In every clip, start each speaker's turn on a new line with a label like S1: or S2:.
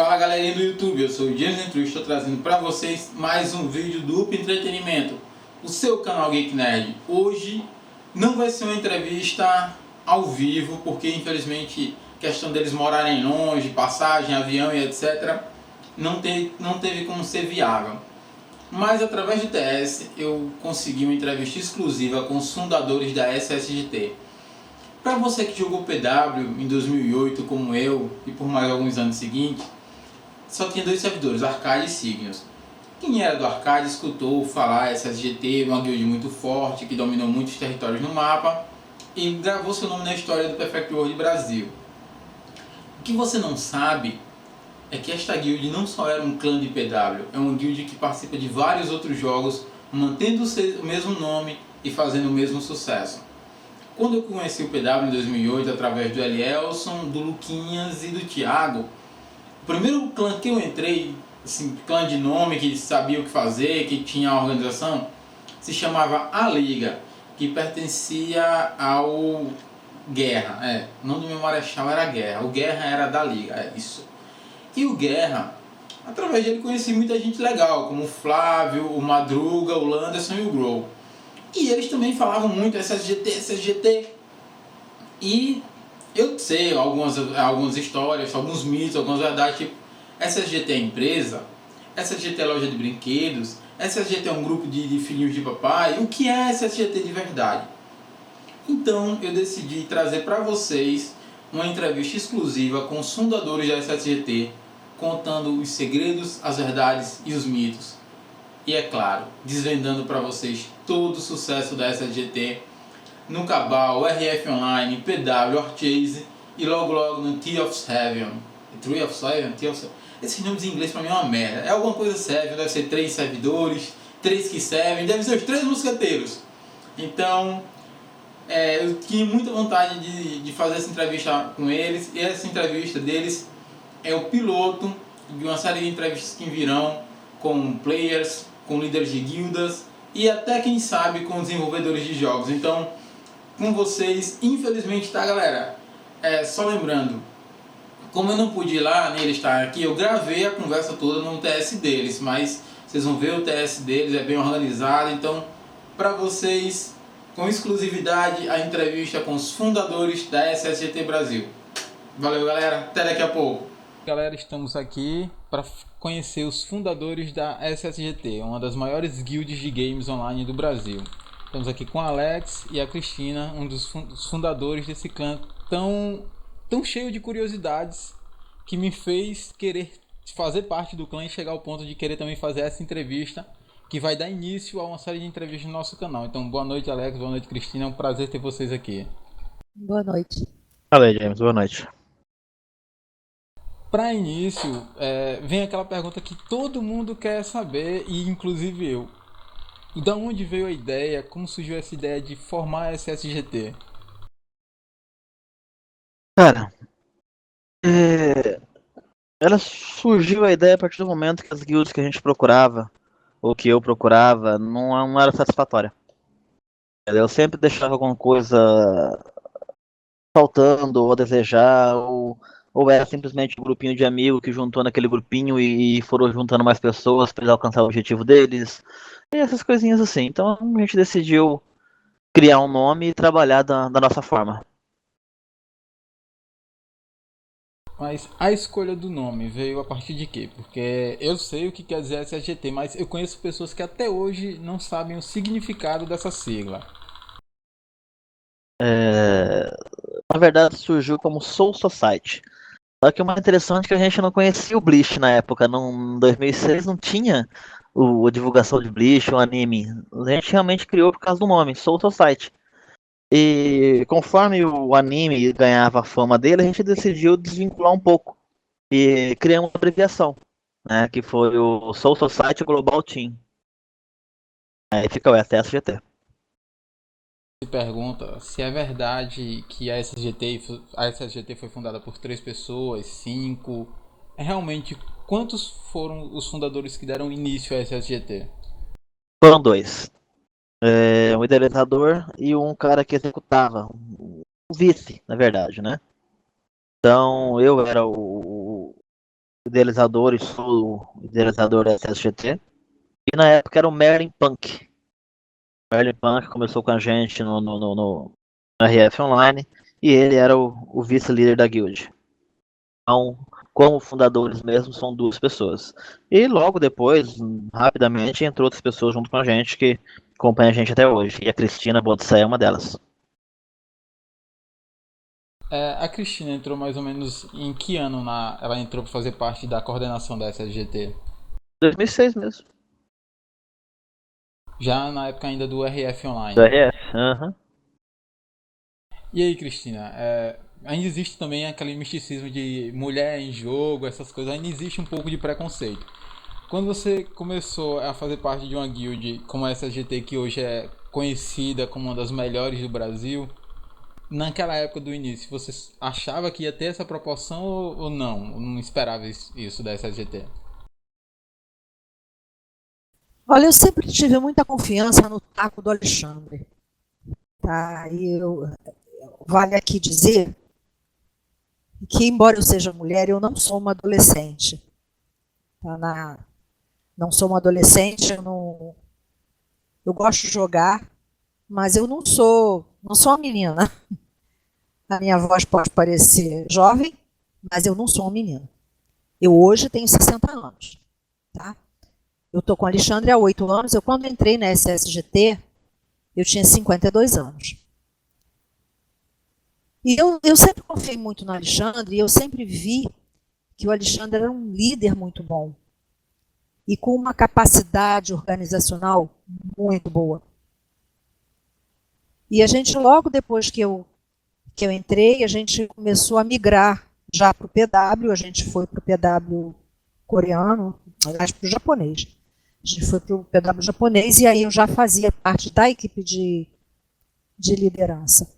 S1: Fala galerinha do YouTube, eu sou o James Entru e estou trazendo para vocês mais um vídeo do Up Entretenimento, o seu canal Geek Nerd. Hoje não vai ser uma entrevista ao vivo, porque infelizmente questão deles morarem longe, passagem, avião e etc. Não teve como ser viável. Mas através do TS eu consegui uma entrevista exclusiva com os fundadores da SSGT. Para você que jogou PW em 2008 como eu e por mais alguns anos seguintes, só tinha dois servidores, Arcade e Signos. Quem era do Arcade escutou falar SSGT, uma guild muito forte que dominou muitos territórios no mapa e gravou seu nome na história do Perfect World Brasil. O que você não sabe é que esta guild não só era um clã de PW, é uma guild que participa de vários outros jogos, mantendo o mesmo nome e fazendo o mesmo sucesso. Quando eu conheci o PW em 2008 através do Elielson, do Luquinhas e do Thiago, o primeiro clã que eu entrei, assim, clã de nome, que sabia o que fazer, que tinha a organização, se chamava A Liga, que pertencia ao Guerra. O nome do meu marechal era Guerra, o Guerra era da Liga, é isso. E o Guerra, através dele conheci muita gente legal, como o Flávio, o Madruga, o Landerson e o Grow. E eles também falavam muito SSGT, SSGT. E eu sei algumas histórias, alguns mitos, algumas verdades, tipo SSGT é empresa, SSGT é loja de brinquedos, SSGT é um grupo de filhinhos de papai. O que é SSGT de verdade? Então eu decidi trazer para vocês uma entrevista exclusiva com os fundadores da SSGT, contando os segredos, as verdades e os mitos. E é claro, desvendando para vocês todo o sucesso da SSGT no Cabal, RF Online, PW, Archase e logo no Tree of Seven. Tree of Seven? Esses nomes em inglês para mim é uma merda. É alguma coisa Seven, deve ser 3 servidores, 3 que servem, deve ser os 3 mosqueteiros. Então, eu tinha muita vontade de fazer essa entrevista com eles, e essa entrevista deles é o piloto de uma série de entrevistas que virão com players, com líderes de guildas e até, quem sabe, com desenvolvedores de jogos. Então, com vocês, infelizmente, tá, galera? Só lembrando, como eu não pude ir lá, nem ele estar aqui, eu gravei a conversa toda no TS deles, mas vocês vão ver o TS deles, é bem organizado. Então, para vocês, com exclusividade, a entrevista com os fundadores da SSGT Brasil. Valeu, galera, até daqui a pouco. Galera, estamos aqui para conhecer os fundadores da SSGT, uma das maiores guilds de games online do Brasil. Estamos aqui com a Alex e a Cristina, um dos fundadores desse clã tão cheio de curiosidades, que me fez querer fazer parte do clã e chegar ao ponto de querer também fazer essa entrevista, que vai dar início a uma série de entrevistas no nosso canal. Então, boa noite, Alex, boa noite, Cristina, é um prazer ter vocês aqui.
S2: Boa noite.
S3: Fala aí, James, boa noite.
S1: Para início, vem aquela pergunta que todo mundo quer saber, e inclusive eu. Da onde veio a ideia? Como surgiu essa ideia de formar a SSGT?
S3: Cara, ela surgiu a ideia a partir do momento que as guilds que a gente procurava, ou que eu procurava, não era satisfatória. Eu sempre deixava alguma coisa faltando, ou a desejar, ou era simplesmente um grupinho de amigos que juntou naquele grupinho e foram juntando mais pessoas para alcançar o objetivo deles, e essas coisinhas assim. Então a gente decidiu criar um nome e trabalhar da nossa forma.
S1: Mas a escolha do nome veio a partir de quê? Porque eu sei o que quer dizer SSGT, mas eu conheço pessoas que até hoje não sabem o significado dessa sigla.
S3: Na verdade, surgiu como Soul Society. Só que o mais interessante é que a gente não conhecia o Bleach na época. Em 2006 não tinha a divulgação de Bleach, o anime. A gente realmente criou por causa do nome, Soul Society. E conforme o anime ganhava a fama dele, a gente decidiu desvincular um pouco e criar uma abreviação, né, que foi o Soul Society Global Team. Aí fica o SSGT.
S1: Se pergunta se é verdade que a SSGT foi fundada por 3 pessoas, 5. Realmente, quantos foram os fundadores que deram início à SSGT?
S3: Foram dois. Um idealizador e um cara que executava. O vice, na verdade, né? Então eu era idealizador e sou o idealizador da SSGT. E na época era o Merlin Punk. O Merlin Punk começou com a gente no RF Online e ele era o vice-líder da guild. Então, como fundadores mesmo, são duas pessoas. E logo depois, rapidamente, entrou outras pessoas junto com a gente que acompanham a gente até hoje. E a Cristina Bodsé é uma delas.
S1: A Cristina entrou mais ou menos em que ano ela entrou para fazer parte da coordenação da SSGT?
S3: 2006 mesmo.
S1: Já na época ainda do RF
S3: Do
S1: Online.
S3: RF, aham.
S1: E aí, Cristina, ainda existe também aquele misticismo de mulher em jogo, essas coisas, ainda existe um pouco de preconceito. Quando você começou a fazer parte de uma guild como a SSGT, que hoje é conhecida como uma das melhores do Brasil, naquela época do início, você achava que ia ter essa proporção ou não? Não esperava isso da SSGT?
S2: Olha, eu sempre tive muita confiança no taco do Alexandre. Tá? Vale aqui dizer que, embora eu seja mulher, eu não sou uma adolescente. Tá? Não sou uma adolescente, eu gosto de jogar, mas eu não sou uma menina. A minha voz pode parecer jovem, mas eu não sou uma menina. Eu hoje tenho 60 anos. Tá? Eu estou com o Alexandre há 8 anos. Eu, quando entrei na SSGT, eu tinha 52 anos. E eu sempre confiei muito no Alexandre, e eu sempre vi que o Alexandre era um líder muito bom e com uma capacidade organizacional muito boa. E a gente, logo depois que eu entrei, a gente começou a migrar já para o PW, a gente foi para o PW coreano, aliás, para o japonês. A gente foi para o PW japonês e aí eu já fazia parte da equipe de liderança.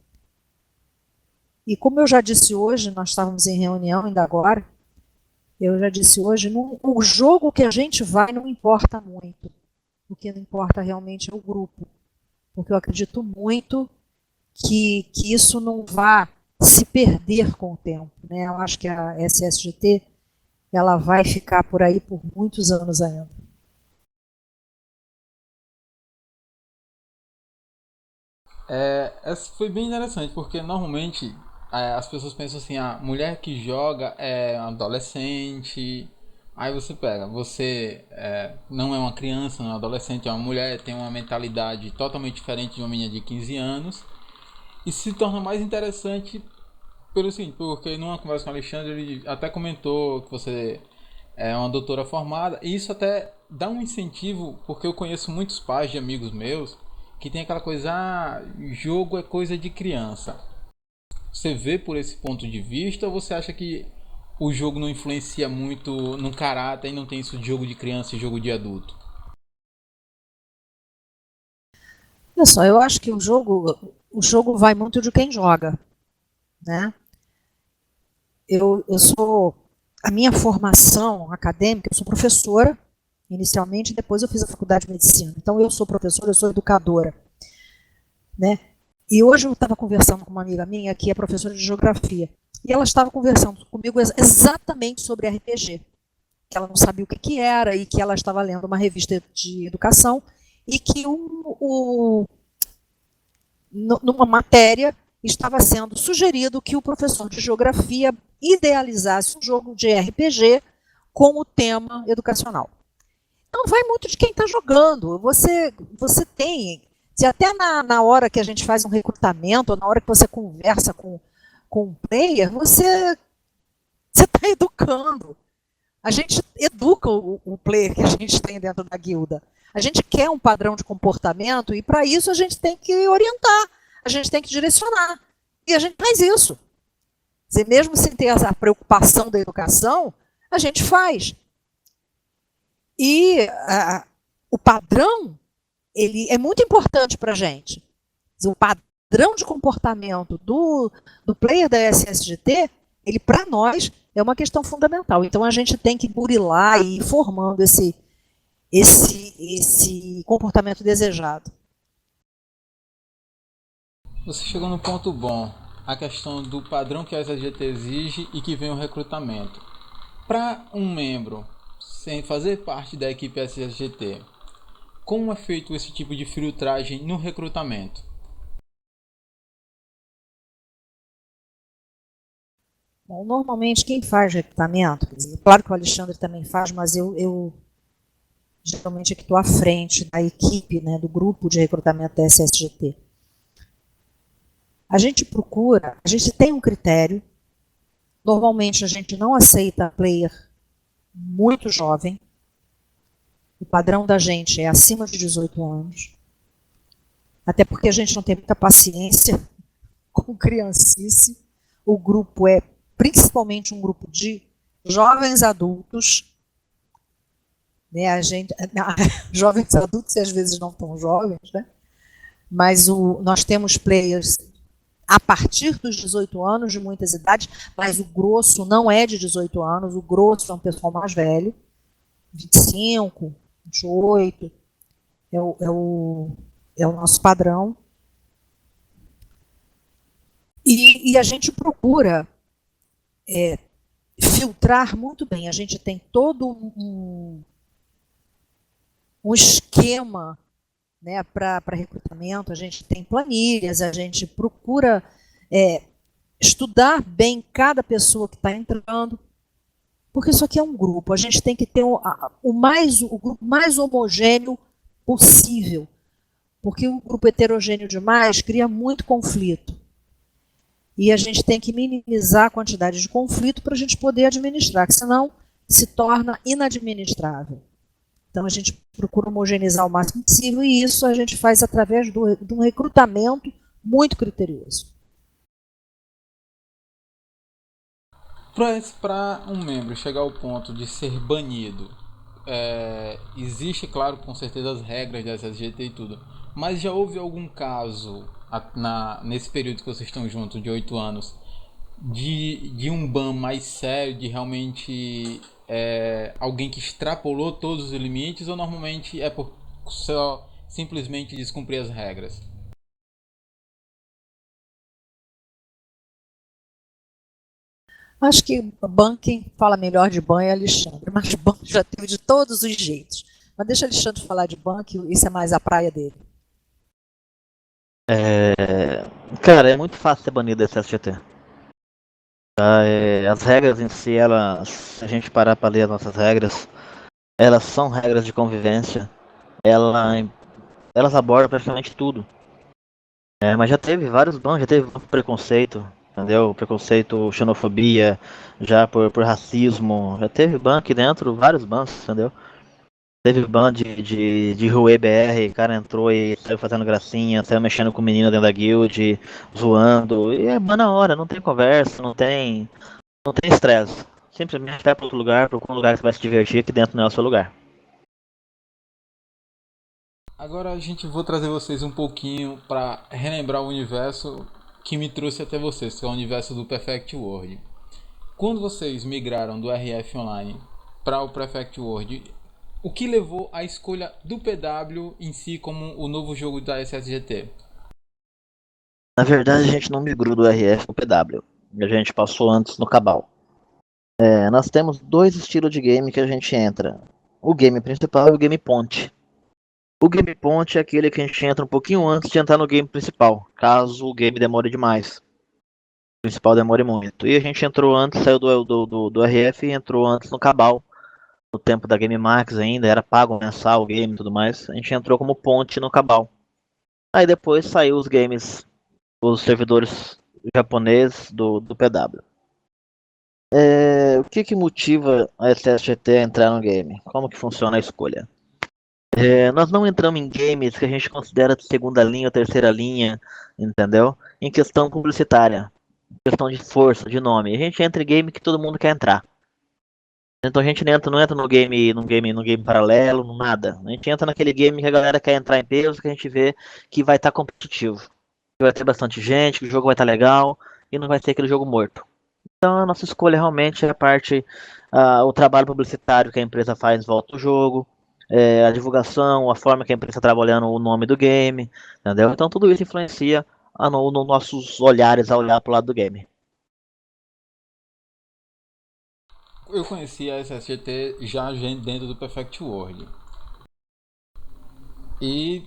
S2: E como eu já disse hoje, nós estávamos em reunião ainda agora, eu já disse hoje, o jogo que a gente vai não importa muito. O que não importa realmente é o grupo. Porque eu acredito muito que isso não vá se perder com o tempo. Né? Eu acho que a SSGT ela vai ficar por aí por muitos anos ainda.
S1: Essa foi bem interessante, porque normalmente as pessoas pensam assim, a mulher que joga é uma adolescente, aí você pega, você não é uma criança, não é um adolescente, é uma mulher, tem uma mentalidade totalmente diferente de uma menina de 15 anos, e se torna mais interessante pelo seguinte, porque numa conversa com o Alexandre, ele até comentou que você é uma doutora formada, e isso até dá um incentivo, porque eu conheço muitos pais de amigos meus que tem aquela coisa, jogo é coisa de criança. Você vê por esse ponto de vista ou você acha que o jogo não influencia muito no caráter e não tem isso de jogo de criança e jogo de adulto?
S2: Olha só, eu acho que o jogo vai muito de quem joga. Né? A minha formação acadêmica, eu sou professora, inicialmente, depois eu fiz a faculdade de medicina. Então, eu sou professora, eu sou educadora. Né? E hoje eu estava conversando com uma amiga minha, que é professora de geografia, e ela estava conversando comigo exatamente sobre RPG. Que ela não sabia o que era, e que ela estava lendo uma revista de educação, e que numa matéria estava sendo sugerido que o professor de geografia idealizasse um jogo de RPG com o tema educacional. Então vai muito de quem está jogando. Você tem, se até na hora que a gente faz um recrutamento, ou na hora que você conversa com um player, você está educando. A gente educa o player que a gente tem dentro da guilda. A gente quer um padrão de comportamento e para isso a gente tem que orientar. A gente tem que direcionar. E a gente faz isso. Dizer, mesmo sem ter essa preocupação da educação, a gente faz. E o padrão, ele é muito importante para a gente. Dizer, o padrão de comportamento do player da SSGT, ele para nós é uma questão fundamental. Então a gente tem que burilar e ir formando esse comportamento desejado.
S1: Você chegou no ponto bom, a questão do padrão que a SSGT exige e que vem o recrutamento. Para um membro sem fazer parte da equipe SSGT, como é feito esse tipo de filtragem no recrutamento?
S2: Bom, normalmente quem faz recrutamento, quer dizer, claro que o Alexandre também faz, mas eu geralmente é que estou à frente da equipe, né, do grupo de recrutamento da SSGT. A gente tem um critério, normalmente a gente não aceita player muito jovem, o padrão da gente é acima de 18 anos, até porque a gente não tem muita paciência com criancice, o grupo é principalmente um grupo de jovens adultos, né, jovens adultos e às vezes não tão jovens, né, mas nós temos players a partir dos 18 anos, de muitas idades, mas o grosso não é de 18 anos, o grosso é um pessoal mais velho, 25, 28, é o nosso padrão. E a gente procura filtrar muito bem, a gente tem todo um esquema, né, para recrutamento, a gente tem planilhas, a gente procura estudar bem cada pessoa que está entrando, porque isso aqui é um grupo, a gente tem que ter o grupo mais homogêneo possível, porque um grupo heterogêneo demais cria muito conflito. E a gente tem que minimizar a quantidade de conflito para a gente poder administrar, que senão se torna inadministrável. Então, a gente procura homogeneizar o máximo possível e isso a gente faz através de um recrutamento muito criterioso.
S1: Para um membro chegar ao ponto de ser banido, existe, claro, com certeza as regras da SSGT e tudo, mas já houve algum caso nesse período que vocês estão juntos, de 8 anos, de um ban mais sério, de realmente alguém que extrapolou todos os limites, ou normalmente é por só simplesmente descumprir as regras?
S2: Acho que quem fala melhor de ban é Alexandre, mas ban já teve de todos os jeitos. Mas deixa Alexandre falar de ban, que isso é mais a praia dele.
S3: Cara, é muito fácil ser banido desse SGT. As regras em si, se a gente parar para ler as nossas regras, elas são regras de convivência. Elas abordam praticamente tudo. Mas já teve vários bans, já teve preconceito, entendeu? Preconceito, xenofobia, já por racismo. Já teve ban aqui dentro, vários bans, entendeu? Teve ban de Rue BR, o cara entrou e saiu fazendo gracinha, saiu mexendo com menina dentro da guild, zoando. E é ban na hora, não tem conversa, não tem estresse. Simplesmente vai para outro lugar, procura um lugar que você vai se divertir, que dentro não é o seu lugar.
S1: Agora vou trazer vocês um pouquinho para relembrar o universo que me trouxe até vocês, que é o universo do Perfect World. Quando vocês migraram do RF Online para o Perfect World, o que levou à escolha do PW em si como o novo jogo da SSGT?
S3: Na verdade, a gente não migrou do RF pro PW. A gente passou antes no Cabal. Nós temos dois estilos de game que a gente entra. O game principal e o game ponte. O game ponte é aquele que a gente entra um pouquinho antes de entrar no game principal, caso o game demore demais. O principal demore muito. E a gente entrou antes, saiu do RF e entrou antes no Cabal. No tempo da Game Max ainda, era pago mensal o game e tudo mais. A gente entrou como ponte no Cabal. Aí depois saiu os games, os servidores japoneses do PW. O que motiva a SSGT a entrar no game? Como que funciona a escolha? Nós não entramos em games que a gente considera de segunda linha ou terceira linha, entendeu? Em questão publicitária, em questão de força, de nome. A gente entra em game que todo mundo quer entrar. Então a gente não entra no game paralelo, nada. A gente entra naquele game que a galera quer entrar em peso, que a gente vê que vai estar competitivo. Que vai ter bastante gente, que o jogo vai estar legal e não vai ser aquele jogo morto. Então a nossa escolha realmente é o trabalho publicitário que a empresa faz em volta do jogo, a divulgação, a forma que a empresa está trabalhando o nome do game, entendeu? Então tudo isso influencia nos nossos olhares a olhar para o lado do game.
S1: eu conheci a SSGT já dentro do Perfect World. E,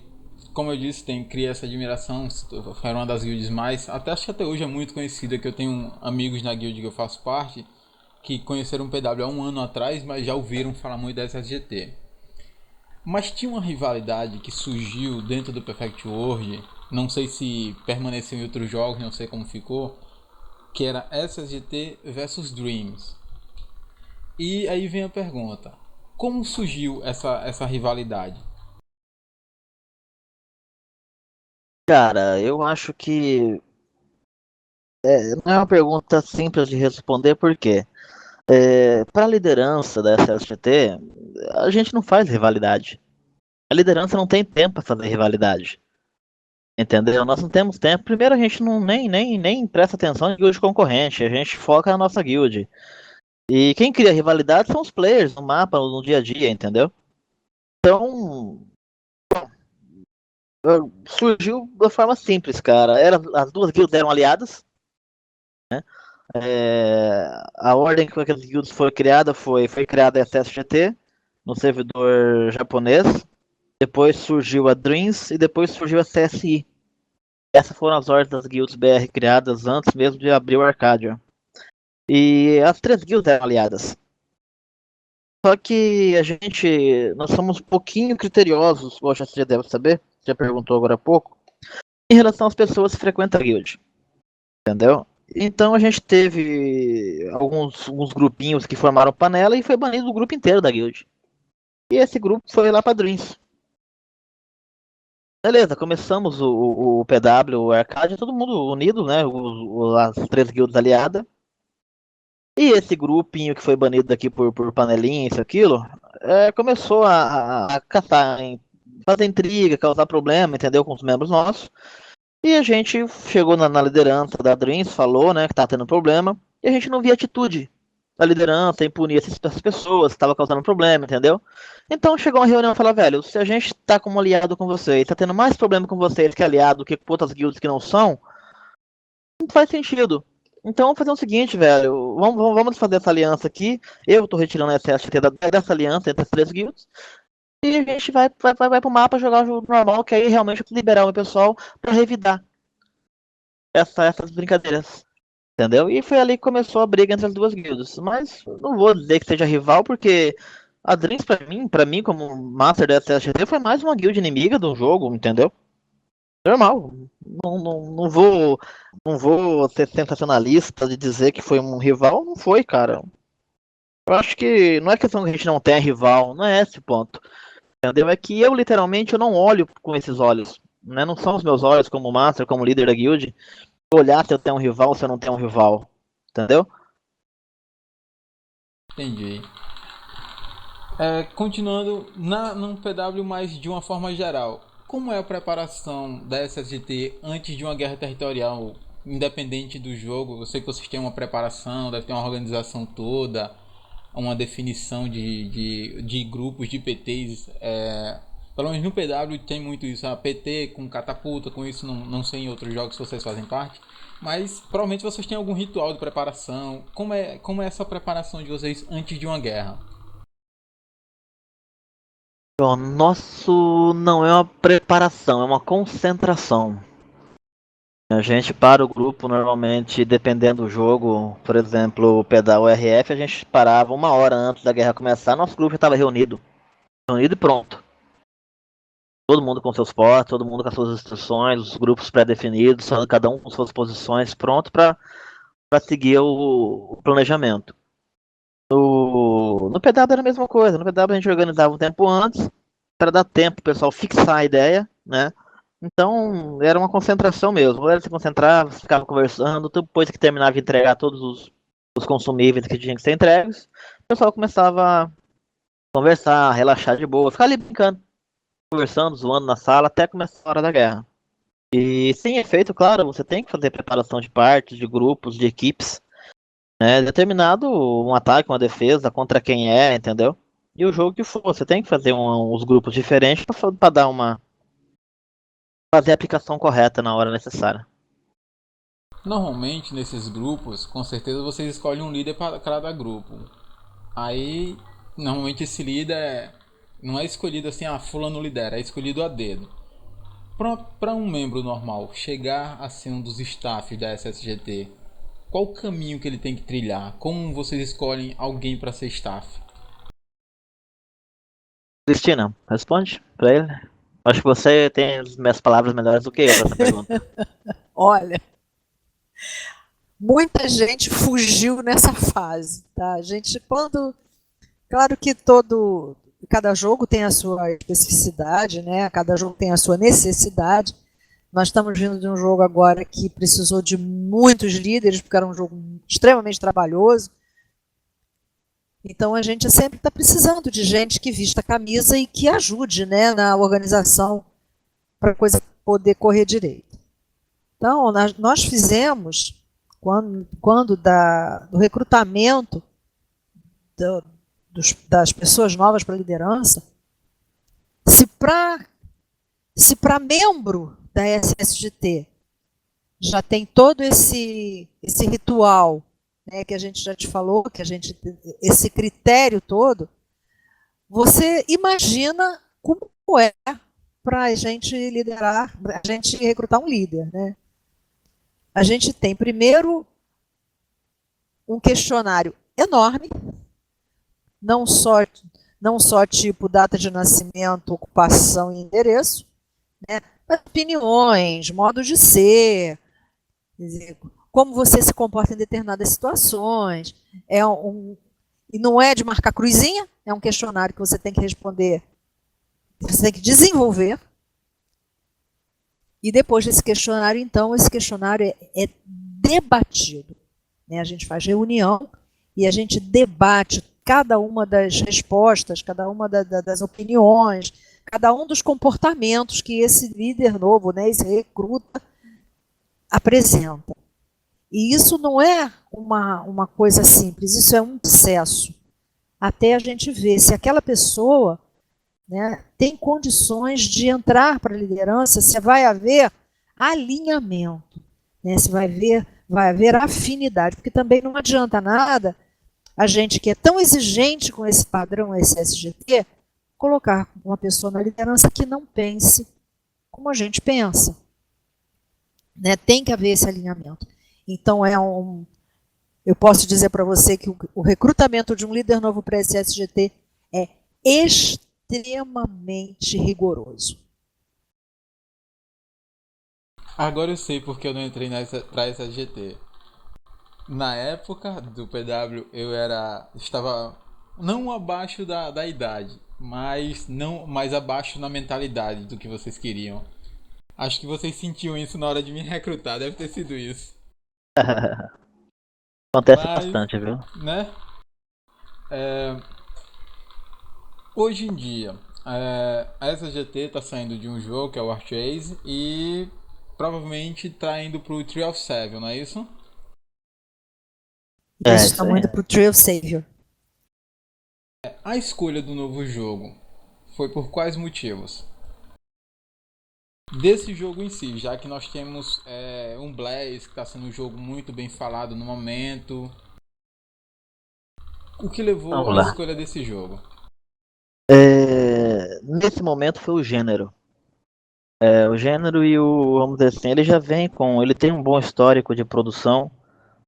S1: como eu disse, cria essa admiração. Foi uma das guilds mais. Acho que até hoje é muito conhecida. Que eu tenho amigos na guild que eu faço parte que conheceram o PW há um ano atrás, mas já ouviram falar muito da SSGT. Mas tinha uma rivalidade que surgiu dentro do Perfect World. Não sei se permaneceu em outros jogos, não sei como ficou. Que era SSGT versus Dreams. E aí vem a pergunta: como surgiu essa rivalidade?
S3: Cara, eu acho que não é uma pergunta simples de responder, porque para a liderança da SSGT, a gente não faz rivalidade. A liderança não tem tempo para fazer rivalidade. Entendeu? Nós não temos tempo. Primeiro, a gente não nem presta atenção em guild concorrente. A gente foca na nossa guild. E quem cria rivalidade são os players no mapa, no dia a dia, entendeu? Então, surgiu da forma simples, cara. As duas guilds eram aliadas. A ordem que aquelas guilds foi criada a SSGT no servidor japonês. Depois surgiu a Dreams e depois surgiu a CSI. Essas foram as ordens das guilds BR criadas antes mesmo de abrir o Arcadia. E as três guildas eram aliadas. Só que nós somos um pouquinho criteriosos, como você já deve saber, já perguntou agora há pouco, em relação às pessoas que frequentam a guild. Entendeu? Então a gente teve alguns grupinhos que formaram panela e foi banido o grupo inteiro da guild. E esse grupo foi lá pra Dreams. Beleza, começamos o PW, o Arcadia, todo mundo unido, né? As três guildas aliadas. E esse grupinho que foi banido daqui por panelinha, isso, aquilo, começou a caçar, fazer intriga, causar problema, entendeu? Com os membros nossos. E a gente chegou na liderança da Dreams, falou, né, que tá tendo problema, e a gente não via atitude da liderança em punir essas pessoas que estavam causando problema, entendeu? Então chegou uma reunião e falou, velho, se a gente tá como aliado com vocês, tá tendo mais problema com vocês que aliado do que com outras guildas que não são, não faz sentido. Então vamos fazer o seguinte, velho. Vamos fazer essa aliança aqui. Eu tô retirando a SST dessa aliança entre as três guilds. E a gente vai pro mapa jogar o jogo normal, que aí realmente eu liberar o pessoal pra revidar essas brincadeiras. Entendeu? E foi ali que começou a briga entre as duas guildas. Mas não vou dizer que seja rival, porque a Dreams, pra mim, como Master da SST, foi mais uma guild inimiga do jogo, entendeu? Normal. Não vou ser sensacionalista de dizer que foi um rival, não foi, cara. Eu acho que não é questão que a gente não tenha rival, não é esse o ponto. Entendeu? É que eu literalmente eu não olho com esses olhos. Né? Não são os meus olhos como master, como líder da guild, olhar se eu tenho um rival, se eu não tenho um rival. Entendeu?
S1: Entendi. Continuando no PW, mas de uma forma geral, como é a preparação da SSGT antes de uma guerra territorial, independente do jogo? Eu sei que vocês têm uma preparação, deve ter uma organização toda, uma definição de grupos de PTs. Pelo menos no PW tem muito isso, a PT com catapulta, com isso não sei em outros jogos se vocês fazem parte. Mas provavelmente vocês têm algum ritual de preparação. Como é essa preparação de vocês antes de uma guerra?
S3: O nosso não é uma preparação, é uma concentração. A gente para o grupo normalmente, dependendo do jogo, por exemplo, o pedal RF, a gente parava uma hora antes da guerra começar, nosso grupo já estava reunido e pronto. Todo mundo com seus portos, todo mundo com as suas instruções, os grupos pré-definidos, cada um com suas posições, pronto para seguir o planejamento. No PW era a mesma coisa, no PW a gente organizava um tempo antes, para dar tempo o pessoal fixar a ideia, né? Então era uma concentração mesmo. A galera se concentrava, ficava conversando, depois que terminava de entregar todos os consumíveis que tinham que ser entregues, o pessoal começava a conversar, relaxar de boa, ficar ali brincando, conversando, zoando na sala até começar a hora da guerra. E sem efeito, claro, você tem que fazer preparação de partes, de grupos, de equipes, né? Determinado um ataque, uma defesa, contra quem é, entendeu? E o jogo que for, você tem que fazer uns grupos diferentes para dar fazer a aplicação correta na hora necessária.
S1: Normalmente nesses grupos, com certeza vocês escolhem um líder para cada grupo. Aí, normalmente esse líder não é escolhido assim, fulano lidera, é escolhido a dedo. Para um membro normal chegar a ser um dos staffs da SSGT, qual o caminho que ele tem que trilhar? Como vocês escolhem alguém para ser staff?
S3: Cristina, responde pra ele. Acho que você tem as minhas palavras melhores do que eu pra essa pergunta.
S2: Olha, muita gente fugiu nessa fase, tá? A gente, claro que cada jogo tem a sua especificidade, né? Cada jogo tem a sua necessidade. Nós estamos vindo de um jogo agora que precisou de muitos líderes, porque era um jogo extremamente trabalhoso. Então a gente sempre está precisando de gente que vista a camisa e que ajude, né, na organização para a coisa poder correr direito. Então nós fizemos, quando do recrutamento das pessoas novas para a liderança, se para membro da SSGT já tem todo esse ritual, né, que a gente já te falou, esse critério todo, você imagina como é para a gente liderar, a gente recrutar um líder, né? A gente tem primeiro um questionário enorme, não só tipo data de nascimento, ocupação e endereço, né? Opiniões, modo de ser, quer dizer, como você se comporta em determinadas situações. E não é de marcar cruzinha, é um questionário que você tem que responder, você tem que desenvolver. E depois desse questionário, então, esse questionário é debatido, né? A gente faz reunião e a gente debate cada uma das respostas, cada uma das opiniões, cada um dos comportamentos que esse líder novo, né, esse recruta, apresenta. E isso não é uma coisa simples, isso é um processo. Até a gente ver se aquela pessoa, né, tem condições de entrar para a liderança, se vai haver alinhamento, né, se vai haver afinidade, porque também não adianta nada a gente que é tão exigente com esse padrão SSGT, colocar uma pessoa na liderança que não pense como a gente pensa. Né? Tem que haver esse alinhamento. Então, eu posso dizer para você que o recrutamento de um líder novo para a SSGT é extremamente rigoroso.
S1: Agora eu sei porque eu não entrei para essa GT. Na época do PW eu estava não abaixo da idade, mas abaixo na mentalidade do que vocês queriam. Acho que vocês sentiam isso na hora de me recrutar, deve ter sido isso.
S3: Acontece bastante, viu?
S1: Né? Hoje em dia, a SGT está saindo de um jogo que é o Archase e provavelmente está indo pro Tree of Savior, não é isso?
S2: Isso, estamos indo pro Tree of Savior.
S1: A escolha do novo jogo foi por quais motivos? Desse jogo em si, já que nós temos um Blaze, que está sendo um jogo muito bem falado no momento. O que levou à escolha desse jogo?
S3: Nesse momento foi o gênero. O gênero e vamos dizer assim, ele tem um bom histórico de produção.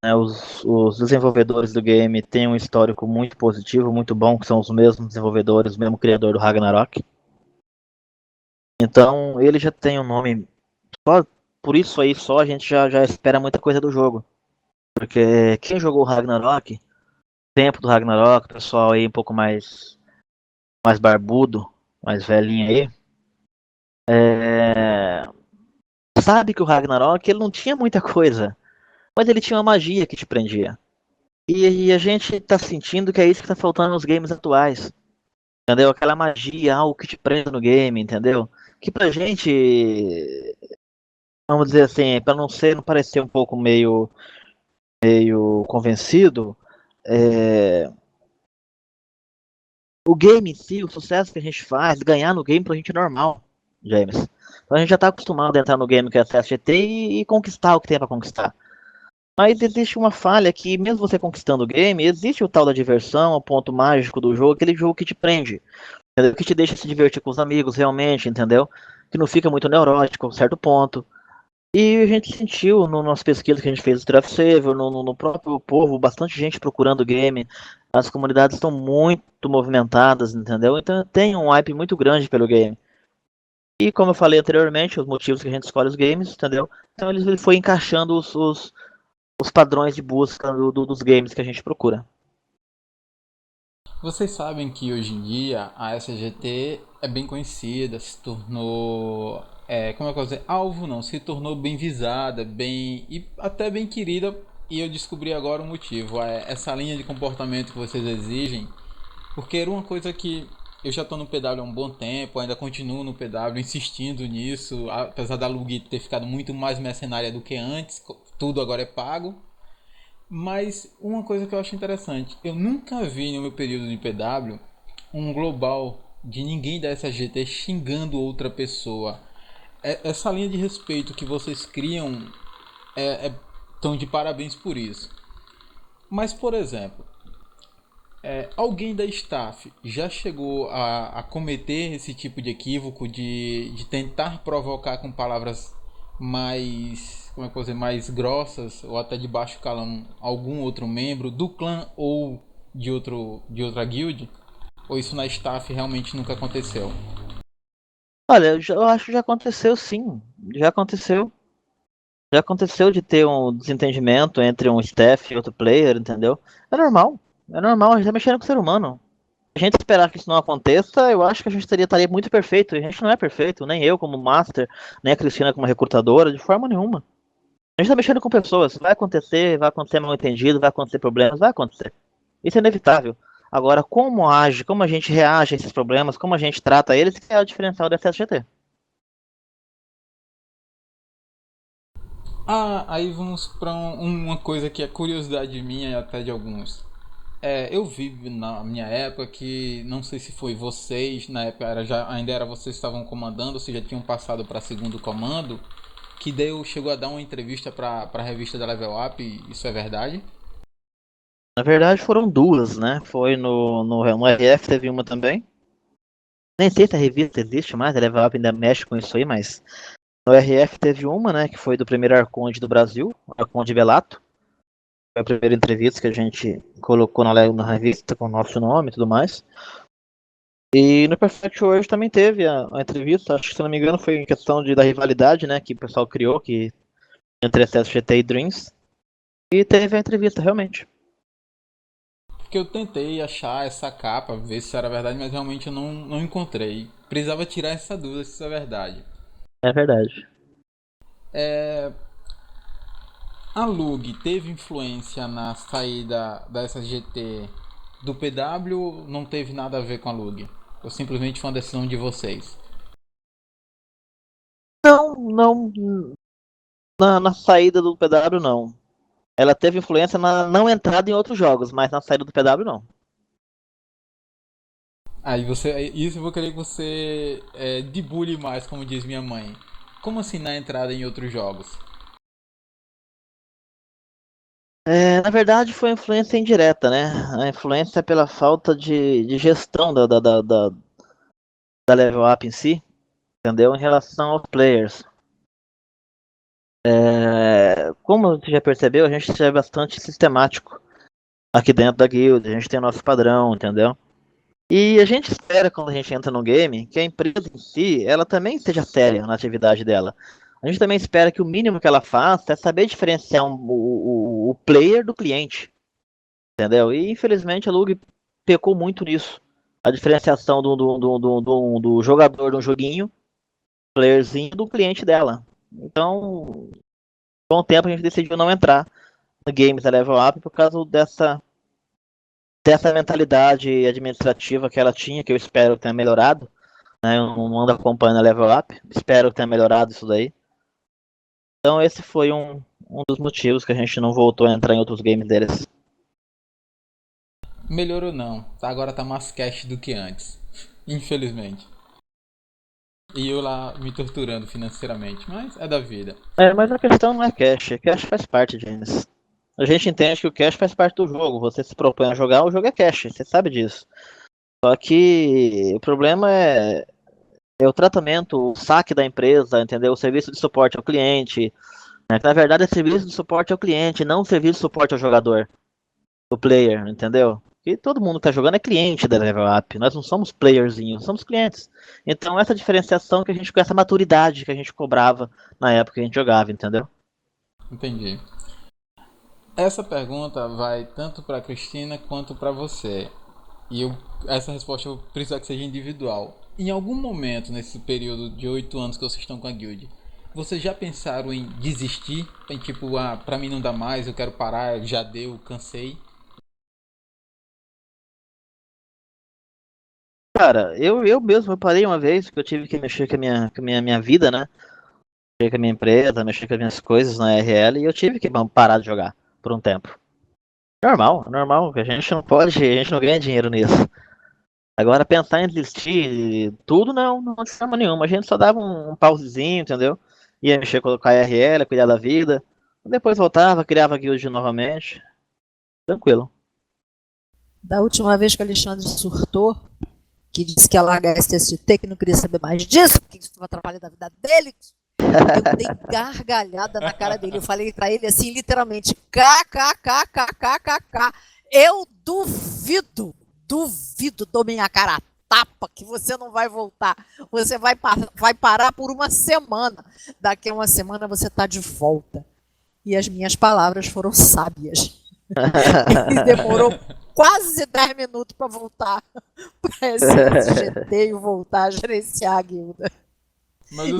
S3: Né, os desenvolvedores do game têm um histórico muito positivo, muito bom, que são os mesmos desenvolvedores, o mesmo criador do Ragnarok. Então ele já tem um nome, por isso aí só a gente já espera muita coisa do jogo. Porque quem jogou o Ragnarok, tempo do Ragnarok, pessoal aí um pouco mais barbudo, mais velhinho aí, sabe que o Ragnarok ele não tinha muita coisa, mas ele tinha uma magia que te prendia. E a gente tá sentindo que é isso que tá faltando nos games atuais. Entendeu? Aquela magia, algo que te prende no game, entendeu? Que pra gente, vamos dizer assim, pra não parecer um pouco meio convencido, o game em si, o sucesso que a gente faz, ganhar no game pra gente é normal, James. Então a gente já tá acostumado a entrar no game que é a CSGT e conquistar o que tem pra conquistar. Mas existe uma falha que, mesmo você conquistando o game, existe o tal da diversão, o ponto mágico do jogo, aquele jogo que te prende, entendeu? Que te deixa se divertir com os amigos, realmente, entendeu? Que não fica muito neurótico a um certo ponto. E a gente sentiu nas pesquisas que a gente fez do Draft Saver, no próprio povo, bastante gente procurando o game. As comunidades estão muito movimentadas, entendeu? Então tem um hype muito grande pelo game. E como eu falei anteriormente, os motivos que a gente escolhe os games, entendeu? Então ele foi encaixando os padrões de busca dos games que a gente procura.
S1: Vocês sabem que hoje em dia a SGT é bem conhecida, se tornou, como é que eu vou dizer, alvo não, se tornou bem visada, bem e até bem querida. E eu descobri agora o motivo, essa linha de comportamento que vocês exigem, porque era uma coisa que eu já estou no PW há um bom tempo, ainda continuo no PW insistindo nisso, apesar da Lug ter ficado muito mais mercenária do que antes, tudo agora é pago. Mas uma coisa que eu acho interessante, eu nunca vi no meu período de PW um global de ninguém da SGT xingando outra pessoa. Essa linha de respeito que vocês criam tão de parabéns por isso. Mas, por exemplo, alguém da staff já chegou a cometer esse tipo de equívoco de tentar provocar com palavras mais, como é que eu vou dizer, mais grossas ou até de baixo calão algum outro membro do clã ou de outra guild? Ou isso na staff realmente nunca aconteceu?
S3: Olha, eu acho que já aconteceu sim. Já aconteceu. Já aconteceu de ter um desentendimento entre um staff e outro player, entendeu? É normal. É normal, a gente tá mexendo com o ser humano. Se a gente esperar que isso não aconteça, eu acho que a gente estaria muito perfeito. E a gente não é perfeito, nem eu como master, nem a Cristina como recrutadora, de forma nenhuma. A gente tá mexendo com pessoas. Vai acontecer mal entendido, vai acontecer problemas, vai acontecer. Isso é inevitável. Agora, como age, como a gente reage a esses problemas, como a gente trata eles, que é o diferencial da SSGT.
S1: Aí vamos para uma coisa que é curiosidade minha e até de alguns. Eu vi na minha época que não sei se foi vocês, na época ainda era vocês que estavam comandando, ou se já tinham passado para segundo comando, que chegou a dar uma entrevista para a revista da Level Up, isso é verdade?
S3: Na verdade, foram duas, né? Foi no RF, teve uma também. Nem sei se a revista existe mais, a Level Up ainda mexe com isso aí, mas no RF teve uma, né? Que foi do primeiro Arconde do Brasil, Arconde Belato. Foi a primeira entrevista que a gente colocou na revista com o nosso nome e tudo mais. E no Perfect hoje também teve a entrevista, acho que se não me engano foi em questão da rivalidade, né? Que o pessoal criou, que entre Excesso GT e Dreams. E teve a entrevista, realmente.
S1: Porque eu tentei achar essa capa, ver se era verdade, mas realmente eu não encontrei. Precisava tirar essa dúvida se isso é verdade.
S3: É verdade.
S1: A Lug teve influência na saída da SGT do PW ou não teve nada a ver com a Lug? Ou simplesmente foi uma decisão de vocês?
S3: Não, não. Na saída do PW, não. Ela teve influência na não entrada em outros jogos, mas na saída do PW, não.
S1: Isso eu vou querer que você debulhe mais, como diz minha mãe. Como assim na entrada em outros jogos?
S3: Na verdade, foi influência indireta, né? A influência é pela falta de gestão da level up em si, entendeu? Em relação aos players. Como você já percebeu, a gente é bastante sistemático aqui dentro da guild, a gente tem o nosso padrão, entendeu? E a gente espera, quando a gente entra no game, que a empresa em si, ela também seja séria na atividade dela. A gente também espera que o mínimo que ela faça é saber diferenciar o player do cliente, entendeu? E infelizmente a Lug pecou muito nisso. A diferenciação do jogador de um joguinho, playerzinho, do cliente dela. Então, com o tempo a gente decidiu não entrar no Games da Level Up por causa dessa mentalidade administrativa que ela tinha, que eu espero que tenha melhorado. Né? Eu não ando acompanhando a Level Up, espero que tenha melhorado isso daí. Então esse foi um dos motivos que a gente não voltou a entrar em outros games deles.
S1: Melhorou não, agora tá mais cash do que antes. Infelizmente. E eu lá me torturando financeiramente, mas é da vida.
S3: Mas a questão não é cash faz parte, James. A gente entende que o cash faz parte do jogo. Você se propõe a jogar, o jogo é cash, você sabe disso. Só que o problema é o tratamento, o saque da empresa, entendeu? O serviço de suporte ao cliente. Né? Que, na verdade, é serviço de suporte ao cliente, não serviço de suporte ao jogador, o player, entendeu? E todo mundo que tá jogando é cliente da Level Up. Nós não somos playerzinhos, somos clientes. Então essa diferenciação que a gente com essa maturidade que a gente cobrava na época que a gente jogava, entendeu?
S1: Entendi. Essa pergunta vai tanto para Cristina quanto para você. Essa resposta eu preciso que seja individual. Em algum momento nesse período de 8 anos que vocês estão com a guild, vocês já pensaram em desistir? Em tipo, pra mim não dá mais, eu quero parar, já deu, cansei?
S3: Cara, eu mesmo eu parei uma vez porque eu tive que mexer com a minha vida, né? Mexer com a minha empresa, mexer com as minhas coisas na RL e eu tive que parar de jogar por um tempo. Normal, normal, a gente não pode, a gente não ganha dinheiro nisso. Agora pensar em desistir, tudo não de forma nenhuma. A gente só dava um pausezinho, entendeu? Ia mexer com a RL, cuidar da vida. Depois voltava, criava a guild novamente. Tranquilo.
S2: Da última vez que o Alexandre surtou, que disse que ia largar a STST, que não queria saber mais disso, porque isso estava atrapalhando a vida dele, eu dei gargalhada na cara dele. Eu falei para ele assim, literalmente, kkkkkkkk. Eu duvido, dou minha cara a tapa que você não vai voltar. Você vai parar por uma semana. Daqui a uma semana você está de volta. E as minhas palavras foram sábias. Ele demorou quase 10 minutos para voltar para esse GT e voltar a gerenciar a guilda.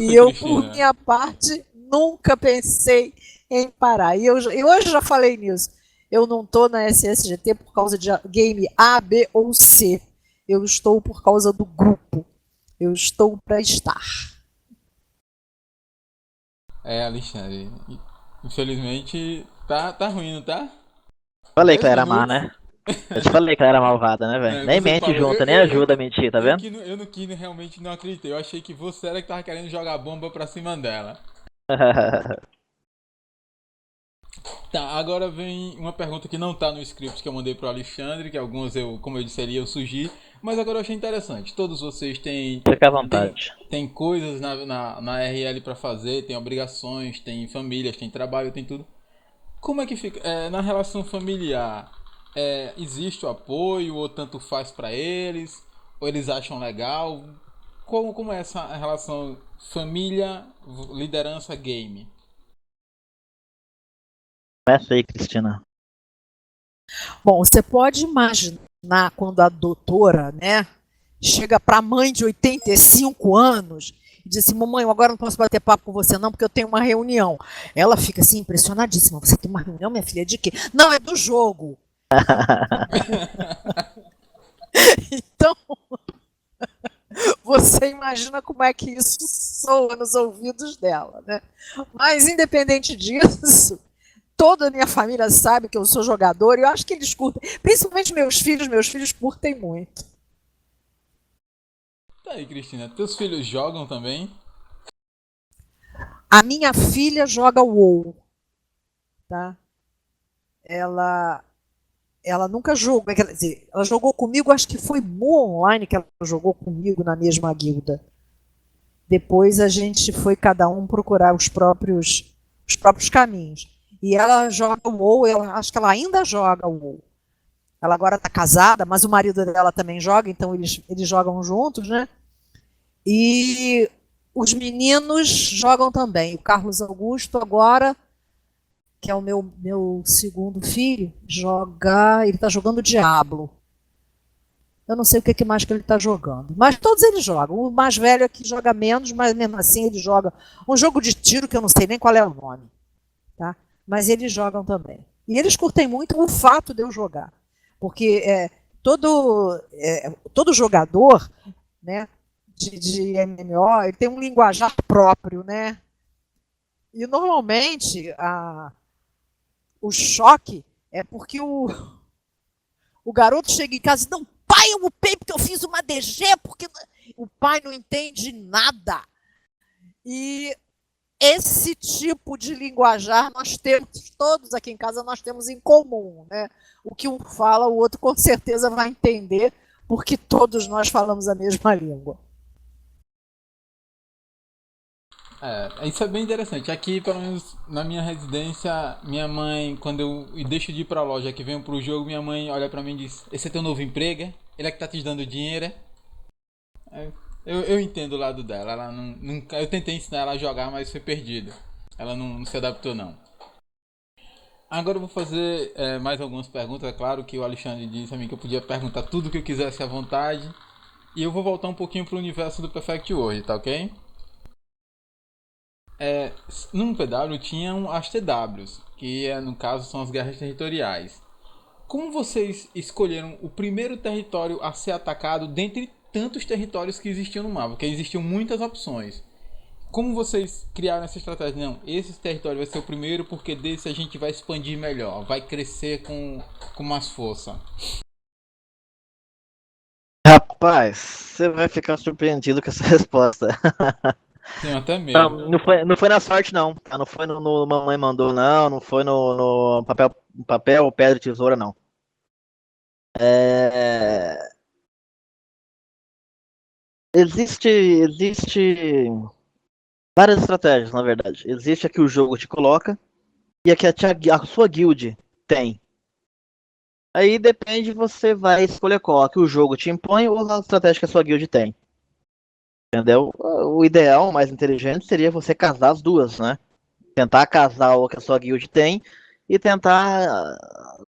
S2: E eu, por minha parte, nunca pensei em parar. E hoje já falei nisso. Eu não estou na SSGT por causa de game A, B ou C. Eu estou por causa do grupo. Eu estou para estar.
S1: Alexandre, infelizmente tá ruim, não tá?
S3: Falei que ela era má, né? Eu te falei que ela era malvada, né, velho? Nem mente
S1: falou,
S3: junto, nem ajuda a mentir, tá vendo?
S1: Eu no que realmente não acreditei. Eu achei que você era que tava querendo jogar bomba pra cima dela. Tá, agora vem uma pergunta que não tá no script que eu mandei pro Alexandre, que algumas como eu disse ali, eu sugeri. Mas agora eu achei interessante. Todos vocês têm.
S3: Fica à vontade.
S1: Tem coisas na RL pra fazer, tem obrigações, tem famílias, tem trabalho, tem tudo. Como é que fica? Na relação familiar, existe o apoio ou tanto faz pra eles? Ou eles acham legal? Como é essa relação família, liderança, game?
S3: Começa aí, Cristina.
S2: Bom, você pode imaginar quando a doutora, né, chega para a mãe de 85 anos e diz assim, mamãe, eu agora não posso bater papo com você não, porque eu tenho uma reunião. Ela fica assim, impressionadíssima. Você tem uma reunião, minha filha, de quê? Não, é do jogo. Então, você imagina como é que isso soa nos ouvidos dela, né? Mas, independente disso, toda a minha família sabe que eu sou jogador e eu acho que eles curtem. Principalmente meus filhos curtem muito.
S1: Tá aí, Cristina. Teus filhos jogam também?
S2: A minha filha joga WoW. Tá? Ela nunca jogou, quer dizer, ela jogou comigo, acho que foi Mu Online que ela jogou comigo na mesma guilda. Depois a gente foi cada um procurar os próprios caminhos. E ela joga o WoW, acho que ela ainda joga o WoW. Ela agora está casada, mas o marido dela também joga, então eles jogam juntos, né? E os meninos jogam também. O Carlos Augusto agora, que é o meu segundo filho, ele está jogando Diablo. Eu não sei o que mais que ele está jogando. Mas todos eles jogam. O mais velho é que joga menos, mas mesmo assim ele joga um jogo de tiro que eu não sei nem qual é o nome. Tá? Mas eles jogam também. E eles curtem muito o fato de eu jogar. Porque todo jogador, né, de MMO, ele tem um linguajar próprio, né? E normalmente o choque é porque o garoto chega em casa e diz, não, pai, eu upei porque eu fiz uma DG, porque o pai não entende nada. E esse tipo de linguajar nós temos, todos aqui em casa nós temos em comum, né? O que um fala, o outro com certeza vai entender, porque todos nós falamos a mesma língua.
S1: Isso é bem interessante. Aqui, pelo menos na minha residência, minha mãe, quando eu deixo de ir pra loja que venho pro jogo, minha mãe olha pra mim e diz: Esse é teu novo emprego, é? Ele é que tá te dando dinheiro, é? Eu entendo o lado dela. Ela nunca, eu tentei ensinar ela a jogar, mas foi perdido. Ela não se adaptou, não. Agora eu vou fazer mais algumas perguntas. É claro que o Alexandre disse a mim que eu podia perguntar tudo que eu quisesse à vontade. E eu vou voltar um pouquinho pro universo do Perfect World, tá ok? No PW tinham as TWs, que no caso são as guerras territoriais. Como vocês escolheram o primeiro território a ser atacado dentre tantos territórios que existiam no mapa? Porque existiam muitas opções. Como vocês criaram essa estratégia? Não, esse território vai ser o primeiro porque desse a gente vai expandir melhor, vai crescer com mais força.
S3: Rapaz, você vai ficar surpreendido com essa resposta.
S1: Tenho até
S3: Não,
S1: medo.
S3: não foi na sorte, não. Tá? Não foi no Mamãe Mandou, não. Não foi no papel, pedra e tesoura, não. É, existe várias estratégias, na verdade. Existe a que o jogo te coloca e a que a sua guild tem. Aí depende, você vai escolher qual, a que o jogo te impõe ou a estratégia que a sua guild tem. Entendeu? O ideal, o mais inteligente, seria você casar as duas, né? Tentar casar o que a sua guild tem e tentar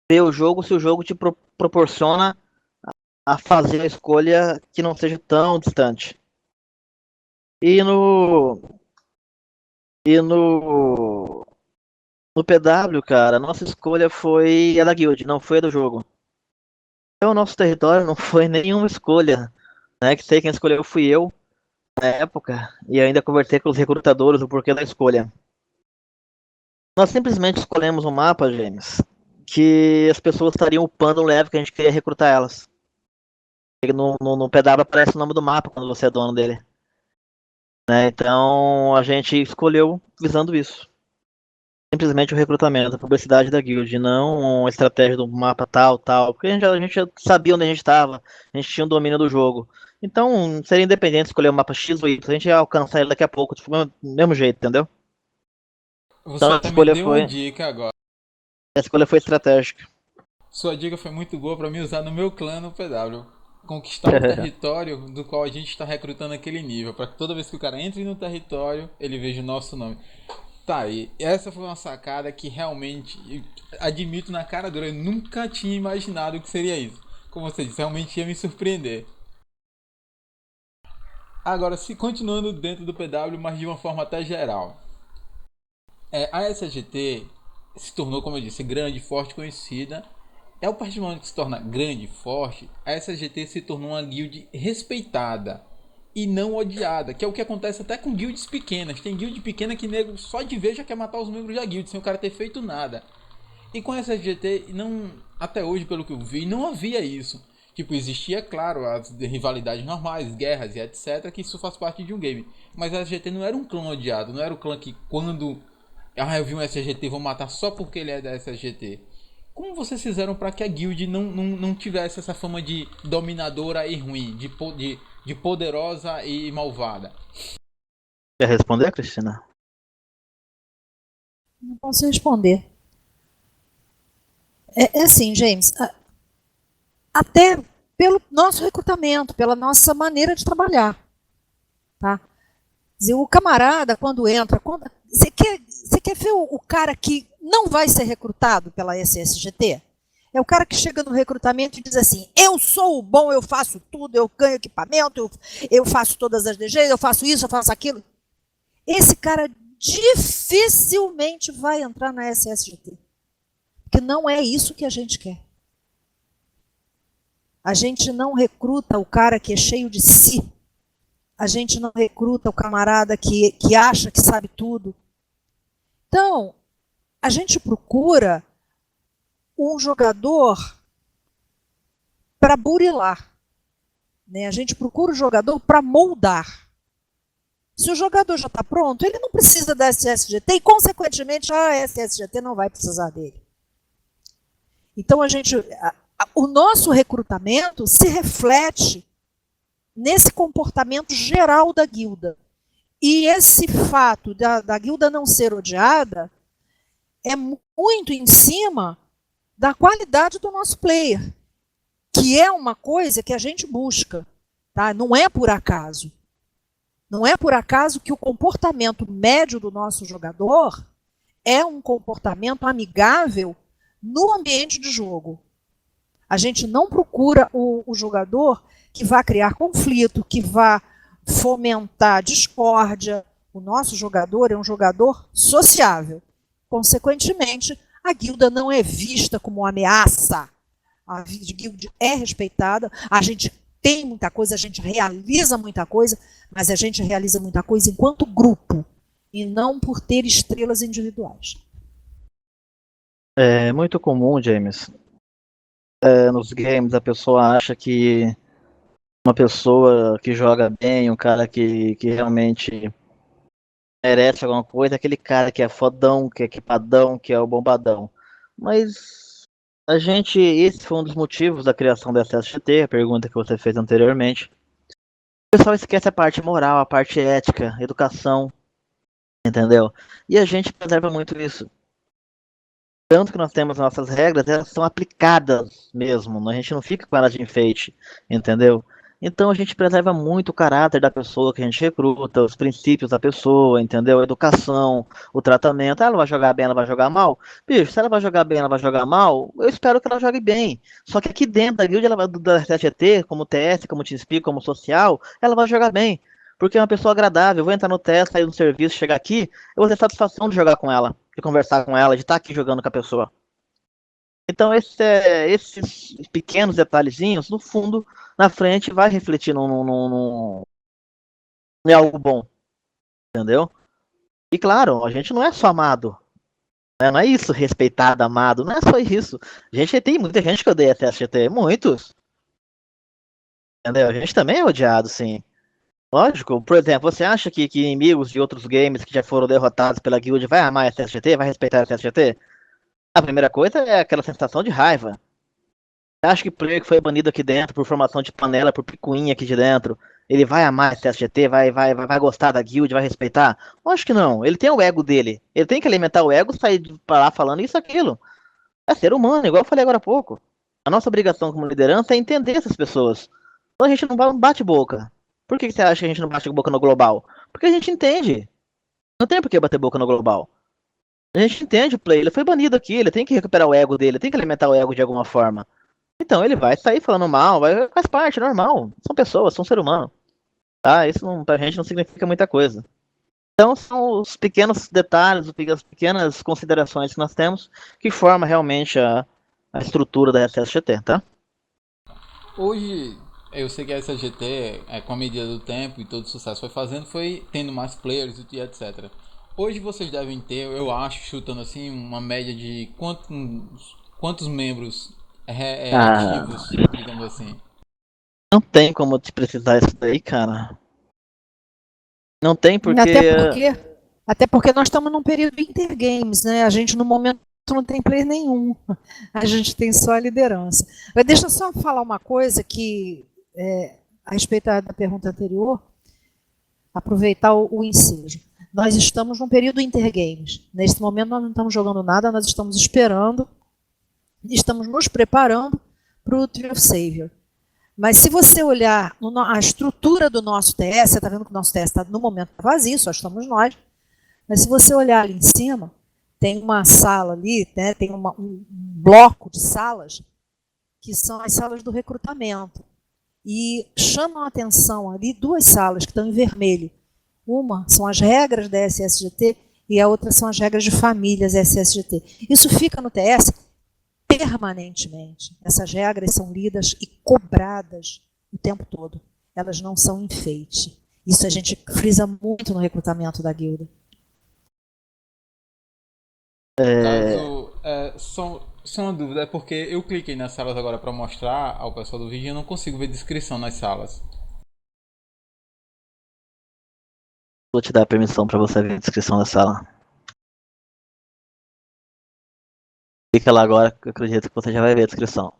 S3: ver o jogo se o jogo te proporciona a fazer a escolha que não seja tão distante. E no PW, cara, a nossa escolha foi a da guild, não foi a do jogo. Então o nosso território não foi nenhuma escolha, né? Que sei quem escolheu fui eu na época e ainda conversei com os recrutadores o porquê da escolha. Nós simplesmente escolhemos um mapa, James, que as pessoas estariam upando um level que a gente queria recrutar elas. No PW aparece o nome do mapa quando você é dono dele. Né? Então a gente escolheu visando isso. Simplesmente o recrutamento, a publicidade da guild, não uma estratégia do mapa tal, tal. Porque a gente já sabia onde a gente estava, a gente tinha o domínio do jogo. Então seria independente escolher o mapa X ou Y, a gente ia alcançar ele daqui a pouco, do mesmo jeito, entendeu?
S1: Você
S3: Então
S1: até me deu uma dica agora.
S3: a escolha foi estratégica.
S1: Sua dica foi muito boa para mim usar no meu clã no PW. Conquistar o território do qual a gente está recrutando aquele nível. Para que toda vez que o cara entre no território, ele veja o nosso nome. Tá, e essa foi uma sacada que realmente, admito na cara dura, eu nunca tinha imaginado que seria isso. Como você disse, realmente ia me surpreender. Agora, se continuando dentro do PW, mas de uma forma até geral. A SGT se tornou, como eu disse, grande, forte, conhecida. A partir do momento que se torna grande e forte, a SGT se tornou uma guild respeitada e não odiada, que é o que acontece até com guilds pequenas. Tem guild pequena que nego só de ver já quer matar os membros da guild sem o cara ter feito nada. E com a SGT, não, até hoje, pelo que eu vi, não havia isso. Tipo, existia, claro, as rivalidades normais, guerras e etc, que isso faz parte de um game. Mas a SGT não era um clã odiado, não era o clã que quando eu vi um SGT, vou matar só porque ele é da SGT. Como vocês fizeram para que a guild não tivesse essa fama de dominadora e ruim, de poderosa e malvada?
S3: Quer responder, Cristina?
S2: Não posso responder. É assim, James, até pelo nosso recrutamento, pela nossa maneira de trabalhar. Tá? Quer dizer, o camarada, quando entra, você quer ver o cara que não vai ser recrutado pela SSGT? É o cara que chega no recrutamento e diz assim: eu sou o bom, eu faço tudo, eu ganho equipamento, eu faço todas as DGs, eu faço isso, eu faço aquilo. Esse cara dificilmente vai entrar na SSGT. Porque não é isso que a gente quer. A gente não recruta o cara que é cheio de si. A gente não recruta o camarada que acha que sabe tudo. Então, a gente procura um jogador para burilar. Né? A gente procura o jogador para moldar. Se o jogador já está pronto, ele não precisa da SSGT e, consequentemente, a SSGT não vai precisar dele. Então, o nosso recrutamento se reflete nesse comportamento geral da guilda. E esse fato da guilda não ser odiada é muito em cima da qualidade do nosso player, que é uma coisa que a gente busca. Tá? Não é por acaso. Não é por acaso que o comportamento médio do nosso jogador é um comportamento amigável no ambiente de jogo. A gente não procura o jogador que vá criar conflito, que vá fomentar discórdia. O nosso jogador é um jogador sociável. Consequentemente, a guilda não é vista como uma ameaça. A guilda é respeitada, a gente tem muita coisa, a gente realiza muita coisa, mas a gente realiza muita coisa enquanto grupo, e não por ter estrelas individuais.
S3: É muito comum, James, nos games a pessoa acha que uma pessoa que joga bem, um cara que realmente merece alguma coisa, aquele cara que é fodão, que é equipadão, que é o bombadão. Mas esse foi um dos motivos da criação da SSGT, a pergunta que você fez anteriormente. O pessoal esquece a parte moral, a parte ética, educação, entendeu? E a gente preserva muito isso. Tanto que nós temos nossas regras, elas são aplicadas mesmo, a gente não fica com elas de enfeite, entendeu? Então a gente preserva muito o caráter da pessoa que a gente recruta, os princípios da pessoa, entendeu? A educação, o tratamento. Ela vai jogar bem, ela vai jogar mal? Bicho, se ela vai jogar bem, ela vai jogar mal, eu espero que ela jogue bem. Só que aqui dentro da guild, da TGT, como TS, como TeamSpeak, como social, ela vai jogar bem. Porque é uma pessoa agradável. Eu vou entrar no teste, sair no serviço, chegar aqui, eu vou ter satisfação de jogar com ela, de conversar com ela, de estar aqui jogando com a pessoa. Então esses pequenos detalhezinhos, no fundo, na frente, vai refletir em algo bom, entendeu? E claro, a gente não é só amado, né? Não é isso, respeitado, amado, não é só isso. Tem muita gente que odeia TSGT, muitos, entendeu? A gente também é odiado, sim. Lógico, por exemplo, você acha que inimigos de outros games que já foram derrotados pela guild vai amar a TSGT, vai respeitar a TSGT? A primeira coisa é aquela sensação de raiva. Você acha que o player que foi banido aqui dentro por formação de panela, por picuinha aqui de dentro, ele vai amar esse SGT, vai gostar da guild, vai respeitar? Acho que não. Ele tem o ego dele. Ele tem que alimentar o ego, sair pra lá falando isso, aquilo. É ser humano, igual eu falei agora há pouco. A nossa obrigação como liderança é entender essas pessoas. Então a gente não bate boca. Por que você acha que a gente não bate boca no global? Porque a gente entende. Não tem por que bater boca no global. A gente entende o play. Ele foi banido aqui, ele tem que recuperar o ego dele, tem que alimentar o ego de alguma forma. Então ele vai sair falando mal, faz parte, normal. São pessoas, são ser humano. Tá? Isso não, pra gente não significa muita coisa. Então são os pequenos detalhes, as pequenas considerações que nós temos que formam realmente a estrutura da SSGT, tá?
S1: Hoje, eu sei que a SGT, com a medida do tempo e todo o sucesso foi tendo mais players e etc. Hoje vocês devem ter, eu acho, chutando assim, uma média de quantos membros ativos, digamos assim.
S3: Não tem como te precisar isso daí, cara. Não tem porque.
S2: Até porque nós estamos num período intergames, né? A gente no momento não tem player nenhum. A gente tem só a liderança. Mas deixa eu só falar uma coisa que, a respeito da pergunta anterior, aproveitar o ensejo. Nós estamos num período intergames. Nesse momento nós não estamos jogando nada, nós estamos esperando, estamos nos preparando para o Tree of Savior. Mas se você olhar a estrutura do nosso TS, você está vendo que o nosso TS está no momento vazio, só estamos nós. Mas se você olhar ali em cima, tem uma sala ali, né, tem um bloco de salas, que são as salas do recrutamento. E chamam a atenção ali duas salas que estão em vermelho. Uma são as regras da SSGT e a outra são as regras de famílias SSGT. Isso fica no TS permanentemente. Essas regras são lidas e cobradas o tempo todo. Elas não são enfeite. Isso a gente frisa muito no recrutamento da guilda.
S1: Só uma dúvida, é porque eu cliquei nas salas agora para mostrar ao pessoal do vídeo e eu não consigo ver descrição nas salas.
S3: Vou te dar permissão para você ver a descrição da sala. Clica lá agora, que eu acredito que você já vai ver a descrição.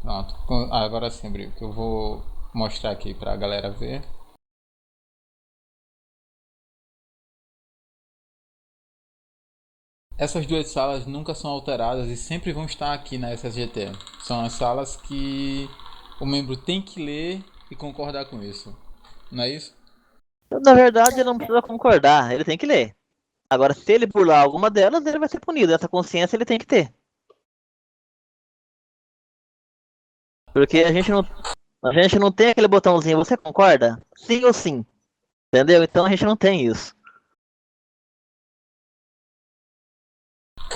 S1: Pronto. Agora sim, Bril, que eu vou mostrar aqui pra galera ver. Essas duas salas nunca são alteradas e sempre vão estar aqui na SSGT. São as salas que o membro tem que ler e concordar com isso. Não é isso?
S3: Na verdade, ele não precisa concordar, ele tem que ler. Agora, se ele burlar alguma delas, ele vai ser punido. Essa consciência ele tem que ter. Porque a gente não tem aquele botãozinho, você concorda? Sim ou sim. Entendeu? Então a gente não tem isso.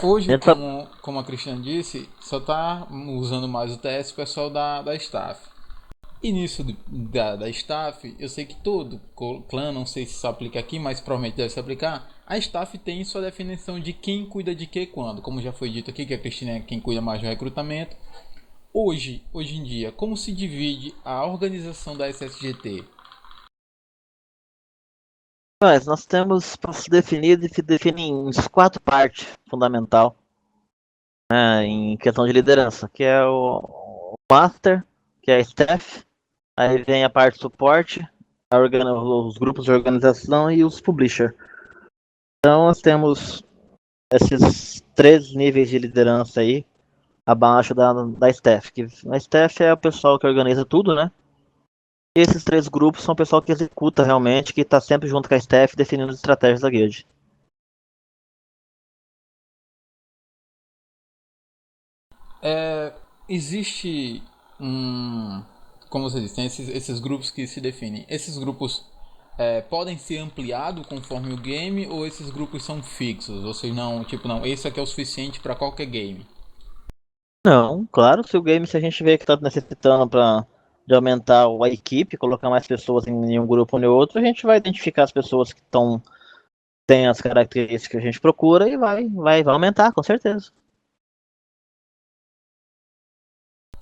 S1: Hoje,
S3: Então,
S1: como a Cristiane disse, só está usando mais o TS o pessoal da staff. E nisso da staff, eu sei que todo clã, não sei se isso aplica aqui, mas provavelmente deve se aplicar. A staff tem sua definição de quem cuida de que quando. Como já foi dito aqui, que a Cristina é quem cuida mais do recrutamento. Hoje em dia, como se divide a organização da SSGT?
S3: mas nós temos para se definir, se define em 4 partes fundamental, né, em questão de liderança, que é o Master, que é a Staff, aí vem a parte de suporte, os grupos de organização e os Publisher. Então nós temos esses 3 níveis de liderança aí, abaixo da Staff. Que a Staff é o pessoal que organiza tudo, né? E esses 3 grupos são o pessoal que executa realmente, que está sempre junto com a Staff definindo as estratégias da guild.
S1: Existe um. Como você disse, tem esses grupos que se definem. Esses grupos podem ser ampliados conforme o game ou esses grupos são fixos? Ou seja, não, tipo, não, esse aqui é o suficiente para qualquer game.
S3: Não, claro, se a gente vê que está necessitando de aumentar a equipe, colocar mais pessoas em um grupo ou em outro, a gente vai identificar as pessoas que têm as características que a gente procura e vai aumentar, com certeza.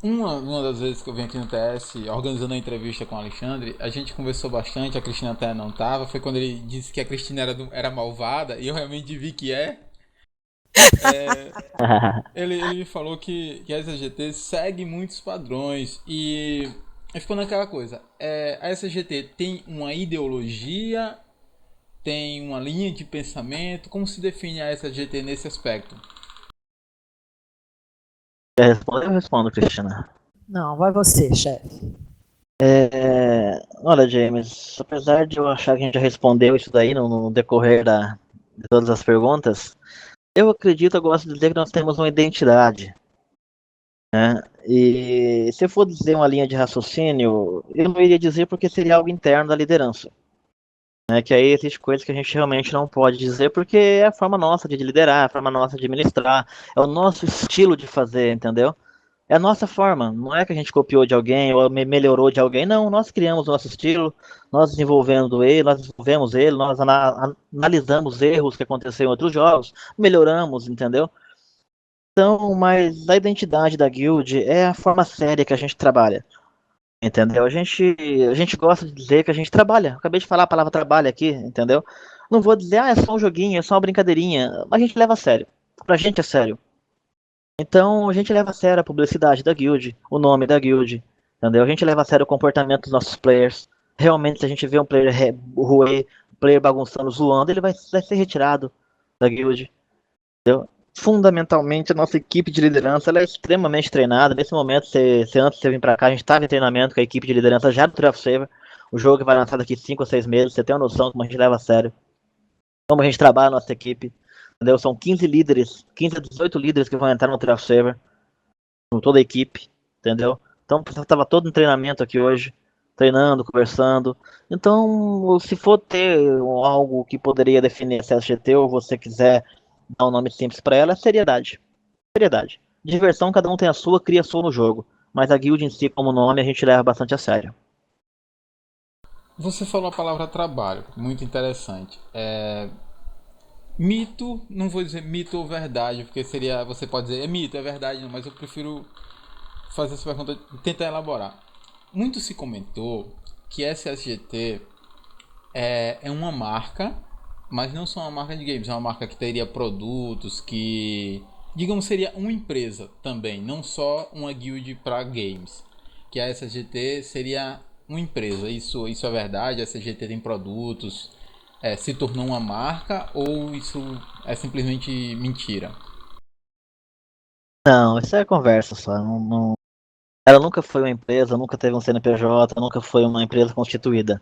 S1: Uma das vezes que eu vim aqui no TS organizando a entrevista com o Alexandre, a gente conversou bastante, a Cristina até não tava, foi quando ele disse que a Cristina era malvada, e eu realmente vi que é. Ele me falou que a SGT segue muitos padrões e ficou naquela coisa. A SGT tem uma ideologia, tem uma linha de pensamento. Como se define a SGT nesse aspecto?
S3: Quer responder? Eu respondo, Cristina.
S2: Não, vai você, chefe.
S3: Olha, James, apesar de eu achar que a gente já respondeu isso daí no decorrer de todas as perguntas, eu acredito, eu gosto de dizer que nós temos uma identidade, né? E se eu for dizer uma linha de raciocínio, eu não iria dizer porque seria algo interno da liderança, né? Que aí existe coisas que a gente realmente não pode dizer porque é a forma nossa de liderar, a forma nossa de administrar, é o nosso estilo de fazer, entendeu? É a nossa forma, não é que a gente copiou de alguém ou melhorou de alguém, não, nós criamos o nosso estilo, nós desenvolvemos ele, nós analisamos erros que aconteceram em outros jogos, melhoramos, entendeu? Então, mas a identidade da guild é a forma séria que a gente trabalha, entendeu? A gente gosta de dizer que a gente trabalha, acabei de falar a palavra trabalho aqui, entendeu? Não vou dizer, é só um joguinho, é só uma brincadeirinha, mas a gente leva a sério, pra gente é sério. Então a gente leva a sério a publicidade da guild, o nome da guild, entendeu? A gente leva a sério o comportamento dos nossos players. Realmente, se a gente vê um player ruê, um player bagunçando, zoando, ele vai ser retirado da guild. Fundamentalmente, a nossa equipe de liderança ela é extremamente treinada. Nesse momento, antes de você vir para cá, a gente estava em treinamento com a equipe de liderança já do Trap Saver. O jogo que vai lançar daqui 5 ou 6 meses. Você tem uma noção como a gente leva a sério, como a gente trabalha a nossa equipe. Entendeu? São 15 líderes, 15 a 18 líderes que vão entrar no Trap Saver, com toda a equipe, entendeu? Então, estava todo em treinamento aqui hoje, treinando, conversando. Então, se for ter algo que poderia definir essa SGT ou você quiser dar um nome simples para ela, é seriedade. Seriedade. Diversão, cada um tem a sua, cria a sua no jogo. Mas a guild em si, como nome, a gente leva bastante a sério.
S1: Você falou a palavra trabalho, muito interessante. Mito, não vou dizer mito ou verdade, porque seria, você pode dizer é mito, é verdade, não, mas eu prefiro fazer essa pergunta, tentar elaborar. Muito se comentou que essa SGT é uma marca, mas não só uma marca de games, é uma marca que teria produtos, que, digamos, seria uma empresa também, não só uma guild para games. Que a SGT seria uma empresa, isso é verdade? A SGT tem produtos, se tornou uma marca ou isso é simplesmente mentira?
S3: Não, isso é conversa só. Ela nunca foi uma empresa, nunca teve um CNPJ, nunca foi uma empresa constituída.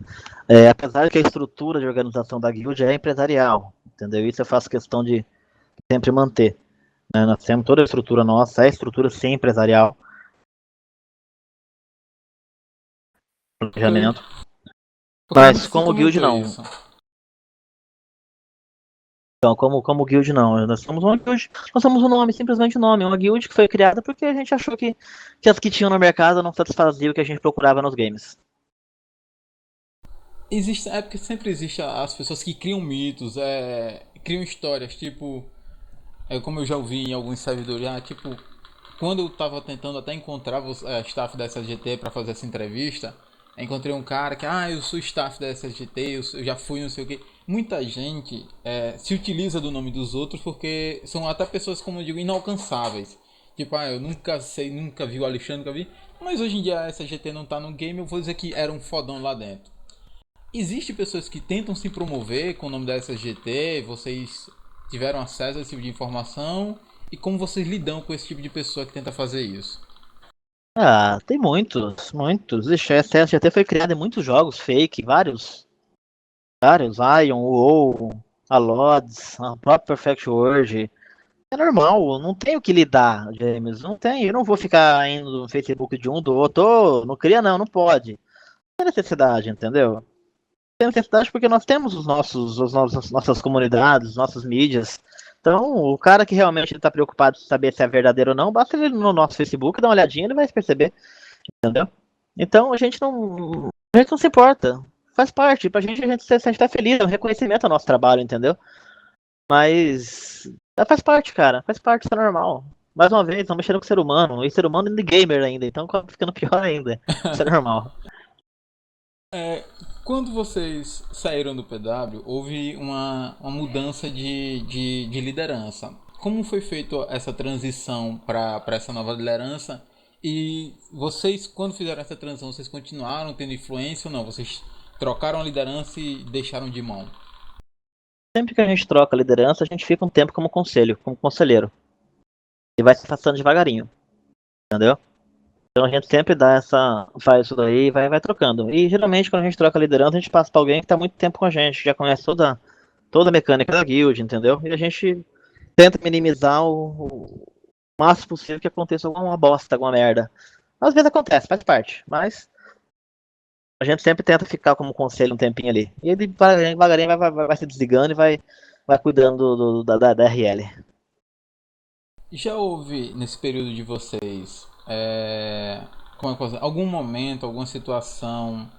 S3: Apesar de que a estrutura de organização da guild é empresarial, entendeu? Isso eu faço questão de sempre manter. Né? Nós temos toda a estrutura nossa, é estrutura sim empresarial,
S1: Porque,
S3: planejamento.
S1: porque
S3: Mas
S1: muito se
S3: como guild
S1: comentou
S3: não.
S1: isso.
S3: Então, como guild não. Nós somos um nome, simplesmente um nome. Uma guild que foi criada porque a gente achou que as que tinham no mercado não satisfaziam o que a gente procurava nos games.
S1: É porque sempre existe as pessoas que criam mitos, criam histórias, tipo, como eu já ouvi em alguns servidores, tipo, quando eu tava tentando até encontrar a staff da SLGT para fazer essa entrevista, encontrei um cara que, eu sou staff da SLGT, eu já fui não sei o que. Muita gente se utiliza do nome dos outros porque são até pessoas, como eu digo, inalcançáveis. Tipo, eu nunca sei, nunca vi o Alexandre, nunca vi. Mas hoje em dia a SLGT não tá no game, eu vou dizer que era um fodão lá dentro. Existem pessoas que tentam se promover com o nome da SGT, vocês tiveram acesso a esse tipo de informação e como vocês lidam com esse tipo de pessoa que tenta fazer isso?
S3: Ah, tem muitos, muitos. Ixi, a SSGT foi criada em muitos jogos fake, vários. Ion, WoW, a LODs, a própria Perfect World. É normal, não tem o que lidar, James. Não tem, eu não vou ficar indo no Facebook de um do outro. Não cria não, não pode. Não tem necessidade, entendeu? Não tem necessidade porque nós temos nossas comunidades, nossas mídias. Então, o cara que realmente está preocupado em saber se é verdadeiro ou não, basta ele ir no nosso Facebook, dar uma olhadinha, ele vai perceber, entendeu? Então, a gente não se importa. Faz parte, pra gente, a gente tá feliz, é um reconhecimento ao nosso trabalho, entendeu? Mas faz parte, cara. Faz parte, isso é normal. Mais uma vez, estamos mexendo com ser humano. E ser humano é gamer ainda, então acaba ficando pior ainda. Isso é normal.
S1: Quando vocês saíram do PW, houve uma mudança de liderança. Como foi feita essa transição para essa nova liderança? E vocês, quando fizeram essa transição, vocês continuaram tendo influência ou não? Vocês trocaram a liderança e deixaram de mão?
S3: Sempre que a gente troca a liderança, a gente fica um tempo como conselho, como conselheiro. E vai se afastando devagarinho, entendeu? Então a gente sempre faz isso daí e vai trocando. E geralmente quando a gente troca a liderança, a gente passa pra alguém que tá há muito tempo com a gente, já conhece toda a mecânica da guild, entendeu? E a gente tenta minimizar o máximo possível que aconteça alguma bosta, alguma merda. Às vezes acontece, faz parte, mas a gente sempre tenta ficar como conselho um tempinho ali. E ele devagarinho vai se desligando e vai cuidando da RL.
S1: Já houve nesse período de vocês, como é que eu posso dizer, algum momento, alguma situação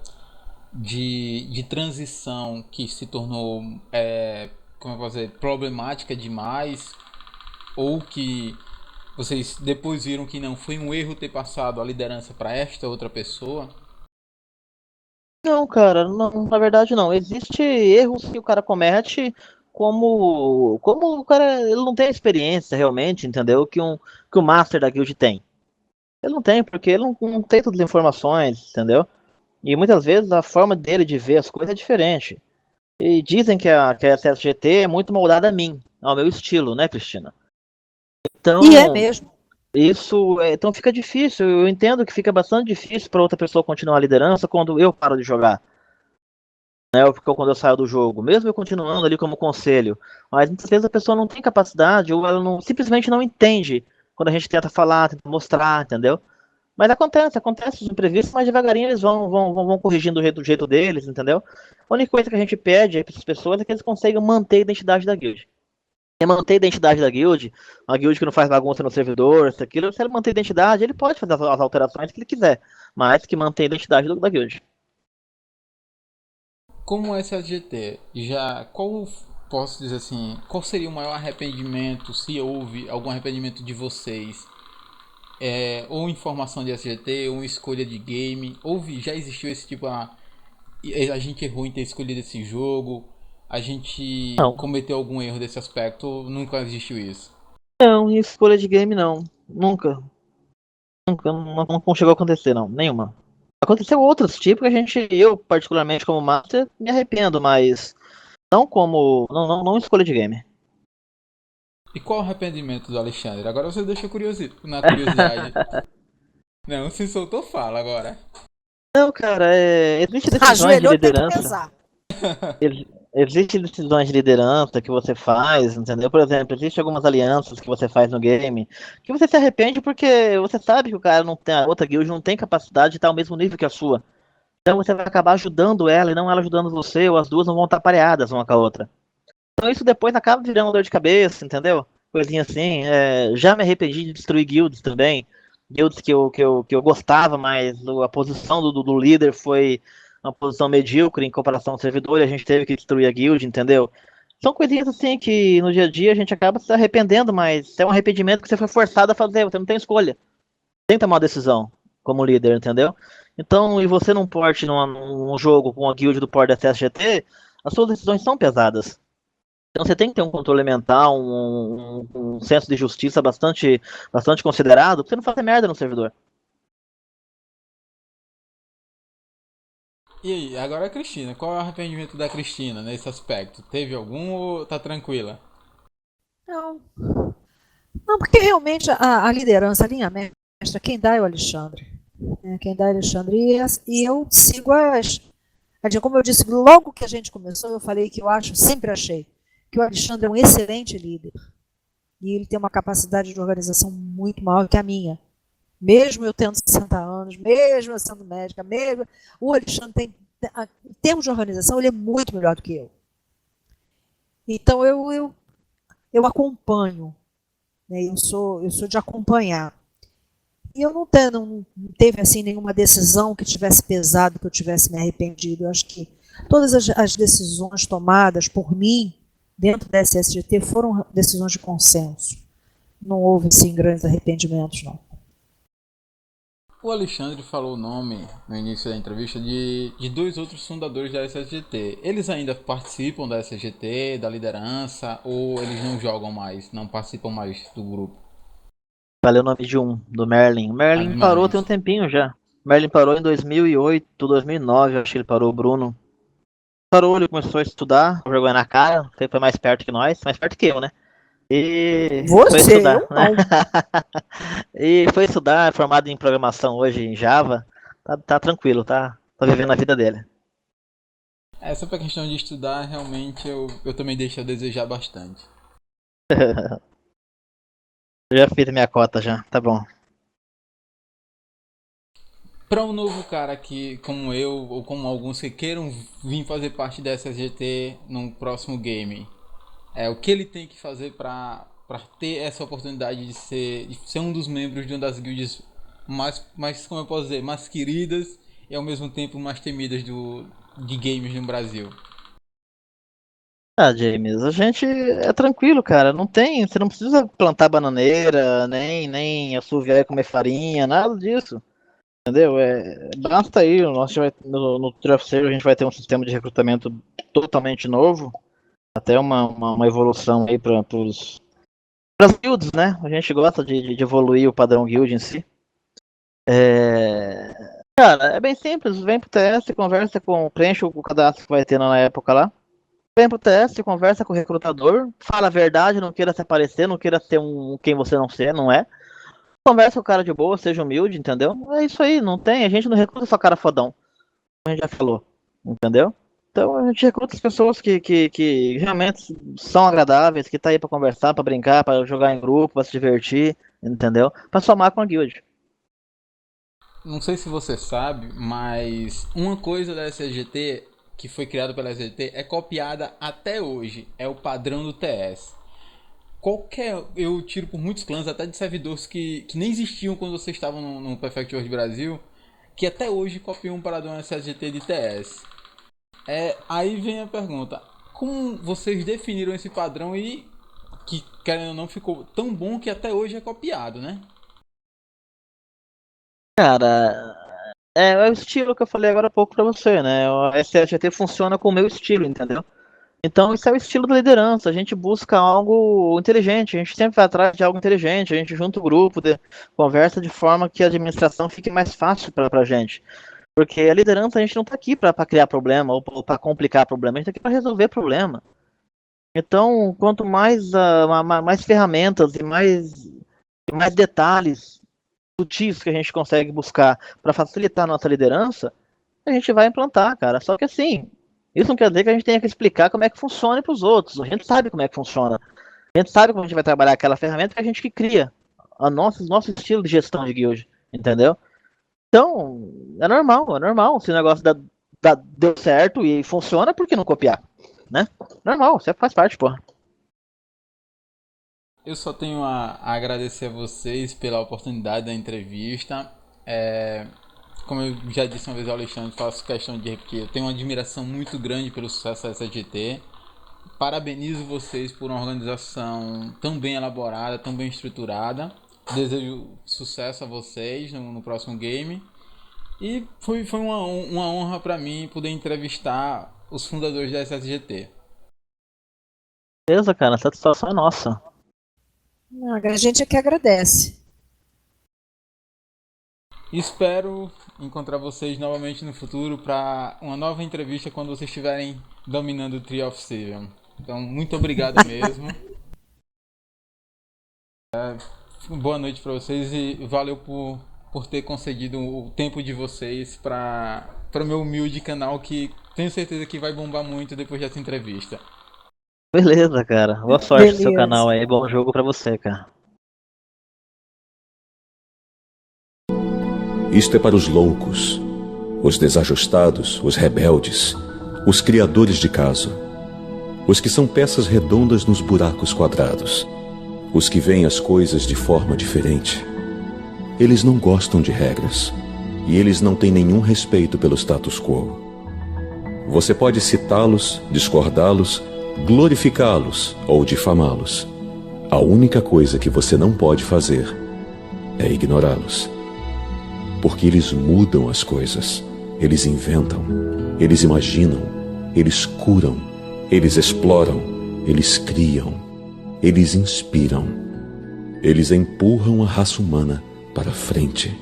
S1: de transição que se tornou, como é que eu posso dizer, problemática demais, ou que vocês depois viram que não foi um erro ter passado a liderança para esta outra pessoa?
S3: Não, cara, não, na verdade não. Existe erros que o cara comete como o cara ele não tem a experiência realmente, entendeu? Que o Master da guild tem. Ele não tem, porque ele não tem todas as informações, entendeu? E muitas vezes a forma dele de ver as coisas é diferente. E dizem que a SSGT é muito moldada a mim, ao meu estilo, né, Cristina?
S2: E é
S3: Então,
S2: mesmo.
S3: então fica difícil. Eu entendo que fica bastante difícil para outra pessoa continuar a liderança quando eu paro de jogar, né? Ou porque quando eu saio do jogo, mesmo eu continuando ali como conselho. Mas muitas vezes a pessoa não tem capacidade ou ela simplesmente não entende quando a gente tenta falar, tenta mostrar, entendeu? Mas acontece os imprevistos, mas devagarinho eles vão corrigindo do jeito deles, entendeu? A única coisa que a gente pede para essas pessoas é que eles consigam manter a identidade da guild. Se manter a identidade da guild, uma guild que não faz bagunça no servidor, isso, aquilo, se ele manter a identidade, ele pode fazer as alterações que ele quiser, mas que mantenha a identidade da guild.
S1: Como SLGT, qual posso dizer assim, qual seria o maior arrependimento, se houve algum arrependimento de vocês, ou informação de SGT, ou escolha de game, já existiu esse tipo a gente errou em ter escolhido esse jogo, a gente
S3: Não,
S1: cometeu algum erro desse aspecto, ou nunca existiu isso?
S3: não, em escolha de game não. Nunca. Nunca, não chegou a acontecer, não. Nenhuma. Aconteceu outros tipos que eu particularmente como master, me arrependo, mas não como, não escolha de game.
S1: E qual o arrependimento do Alexandre? Agora você deixa na curiosidade. Não, se soltou, fala agora.
S3: Não, cara, existe decisões de
S2: Ajoelhou, tem que
S3: liderança.
S2: pesar.
S3: Ex- Existem decisões de liderança que você faz, entendeu? Por exemplo, existem algumas alianças que você faz no game que você se arrepende porque você sabe que o cara não tem, a outra guild não tem capacidade de estar ao mesmo nível que a sua. Então você vai acabar ajudando ela e não ela ajudando você, ou as duas não vão estar pareadas uma com a outra. Então isso depois acaba virando dor de cabeça, entendeu? Coisinha assim. Já me arrependi de destruir guilds também. Guilds que eu gostava, mas a posição do líder foi uma posição medíocre em comparação ao servidor e a gente teve que destruir a guild, entendeu? São coisinhas assim que no dia a dia a gente acaba se arrependendo, mas é um arrependimento que você foi forçado a fazer, você não tem escolha. Tem que tomar uma decisão como líder, entendeu? Então, e você num port, num jogo com a guild do port da CSGT, as suas decisões são pesadas. Então você tem que ter um controle mental, um senso de justiça bastante considerado, pra você não fazer merda no servidor.
S1: E aí, agora a Cristina. Qual é o arrependimento da Cristina nesse aspecto? Teve algum ou tá tranquila?
S2: Não, não, porque realmente a liderança, a linha mestra, quem dá é o Alexandre. Quem dá é o Alexandre. E eu sigo como eu disse, logo que a gente começou, eu falei que sempre achei, que o Alexandre é um excelente líder. E ele tem uma capacidade de organização muito maior que a minha. Mesmo eu tendo 60 anos, mesmo eu sendo médica, mesmo, o Alexandre em termos de organização, ele é muito melhor do que eu. Então eu acompanho, né? Eu sou de acompanhar. E eu não teve assim nenhuma decisão que tivesse pesado, que eu tivesse me arrependido. Eu acho que todas as decisões tomadas por mim dentro da SSGT foram decisões de consenso. Não houve assim grandes arrependimentos, não.
S1: O Alexandre falou o nome no início da entrevista de dois outros fundadores da SSGT. Eles ainda participam da SSGT, da liderança, ou eles não jogam mais, não participam mais do grupo?
S3: Falei o nome de do Merlin. O Merlin parou tem um
S1: Animais.
S3: tempinho já. O Merlin parou em 2008, 2009, acho que ele parou, o Bruno. Parou, ele começou a estudar, vergonha na cara, foi mais perto que nós, mais perto que eu, né? E foi
S2: Você,
S3: estudar,
S2: eu
S3: né?
S2: não.
S3: E foi estudar, formado em programação hoje em Java. Tá tranquilo, tá vivendo a vida dele.
S1: Essa questão de estudar, realmente eu também deixo a desejar bastante.
S3: Eu já fiz a minha cota já, tá bom.
S1: Para um novo cara que, como eu, ou como alguns que queiram vir fazer parte da SSGT num próximo game, o que ele tem que fazer para ter essa oportunidade de ser um dos membros de uma das guilds mais, como eu posso dizer, mais queridas e ao mesmo tempo mais temidas de games no Brasil?
S3: Ah, James, a gente é tranquilo, cara. Você não precisa plantar bananeira, nem assoviar e comer farinha, nada disso. Entendeu? Basta aí, no Travesseiro a gente vai ter um sistema de recrutamento totalmente novo, até uma evolução aí para as guilds, né? A gente gosta de evoluir o padrão guild em si. Cara, é bem simples, vem pro TS, preenche o cadastro que vai ter na época lá. Vem pro teste, conversa com o recrutador, fala a verdade, não queira se aparecer, não queira ser quem você não é. Conversa com o cara de boa, seja humilde, entendeu? É isso aí, não tem, a gente não recruta só cara fodão, como a gente já falou, entendeu? Então a gente recruta as pessoas que realmente são agradáveis, que tá aí pra conversar, pra brincar, pra jogar em grupo, pra se divertir, entendeu? Pra somar com a guild.
S1: Não sei se você sabe, mas uma coisa da SSGT que foi criada pela SSGT é copiada até hoje, é o padrão do TS. Eu tiro por muitos clãs, até de servidores que nem existiam quando vocês estavam no Perfect World Brasil, que até hoje copiam um padrão SSGT de TS. Aí vem a pergunta: como vocês definiram esse padrão e que, querendo ou não, ficou tão bom que até hoje é copiado, né?
S3: Cara, É o estilo que eu falei agora há pouco pra você, né? O SLGT funciona com o meu estilo, entendeu? Então isso é o estilo da liderança, a gente busca algo inteligente, a gente sempre vai atrás de algo inteligente, a gente junta o grupo, conversa de forma que a administração fique mais fácil pra gente. Porque a liderança a gente não tá aqui pra criar problema ou pra complicar problema, a gente tá aqui pra resolver problema. Então, quanto mais, mais ferramentas e mais detalhes sutis que a gente consegue buscar para facilitar a nossa liderança, a gente vai implantar, cara. Só que assim, isso não quer dizer que a gente tenha que explicar como é que funciona para os outros. A gente sabe como é que funciona. A gente sabe como a gente vai trabalhar aquela ferramenta que a gente que cria. Nosso estilo de gestão de guild, entendeu? Então, é normal. Se o negócio deu certo e funciona, por que não copiar? Né? Normal, você faz parte, porra.
S1: Eu só tenho a agradecer a vocês pela oportunidade da entrevista. Como eu já disse uma vez ao Alexandre, faço questão de repetir, eu tenho uma admiração muito grande pelo sucesso da SLGT. Parabenizo vocês por uma organização tão bem elaborada, tão bem estruturada. Desejo sucesso a vocês no próximo game. E foi uma honra para mim poder entrevistar os fundadores da SLGT.
S3: Beleza, cara, a satisfação é nossa.
S2: A gente é que agradece.
S1: Espero encontrar vocês novamente no futuro para uma nova entrevista quando vocês estiverem dominando o Tree of Seven. Então, muito obrigado mesmo. Boa noite para vocês e valeu por ter concedido o tempo de vocês para o meu humilde canal, que tenho certeza que vai bombar muito depois dessa entrevista.
S3: Beleza, cara. Boa sorte no seu
S2: Beleza.
S3: canal aí. Bom jogo pra você, cara.
S4: Isto é para os loucos, os desajustados, os rebeldes, os criadores de caso, os que são peças redondas nos buracos quadrados, os que veem as coisas de forma diferente. Eles não gostam de regras, e eles não têm nenhum respeito pelo status quo. Você pode citá-los, discordá-los, glorificá-los ou difamá-los. A única coisa que você não pode fazer é ignorá-los. Porque eles mudam as coisas, eles inventam, eles imaginam, eles curam, eles exploram, eles criam, eles inspiram, eles empurram a raça humana para frente.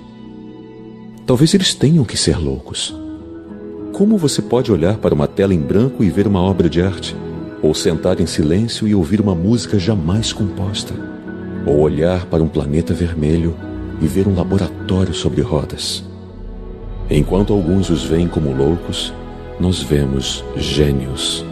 S4: Talvez eles tenham que ser loucos. Como você pode olhar para uma tela em branco e ver uma obra de arte? Ou sentar em silêncio e ouvir uma música jamais composta? Ou olhar para um planeta vermelho e ver um laboratório sobre rodas? Enquanto alguns os veem como loucos, nós vemos gênios.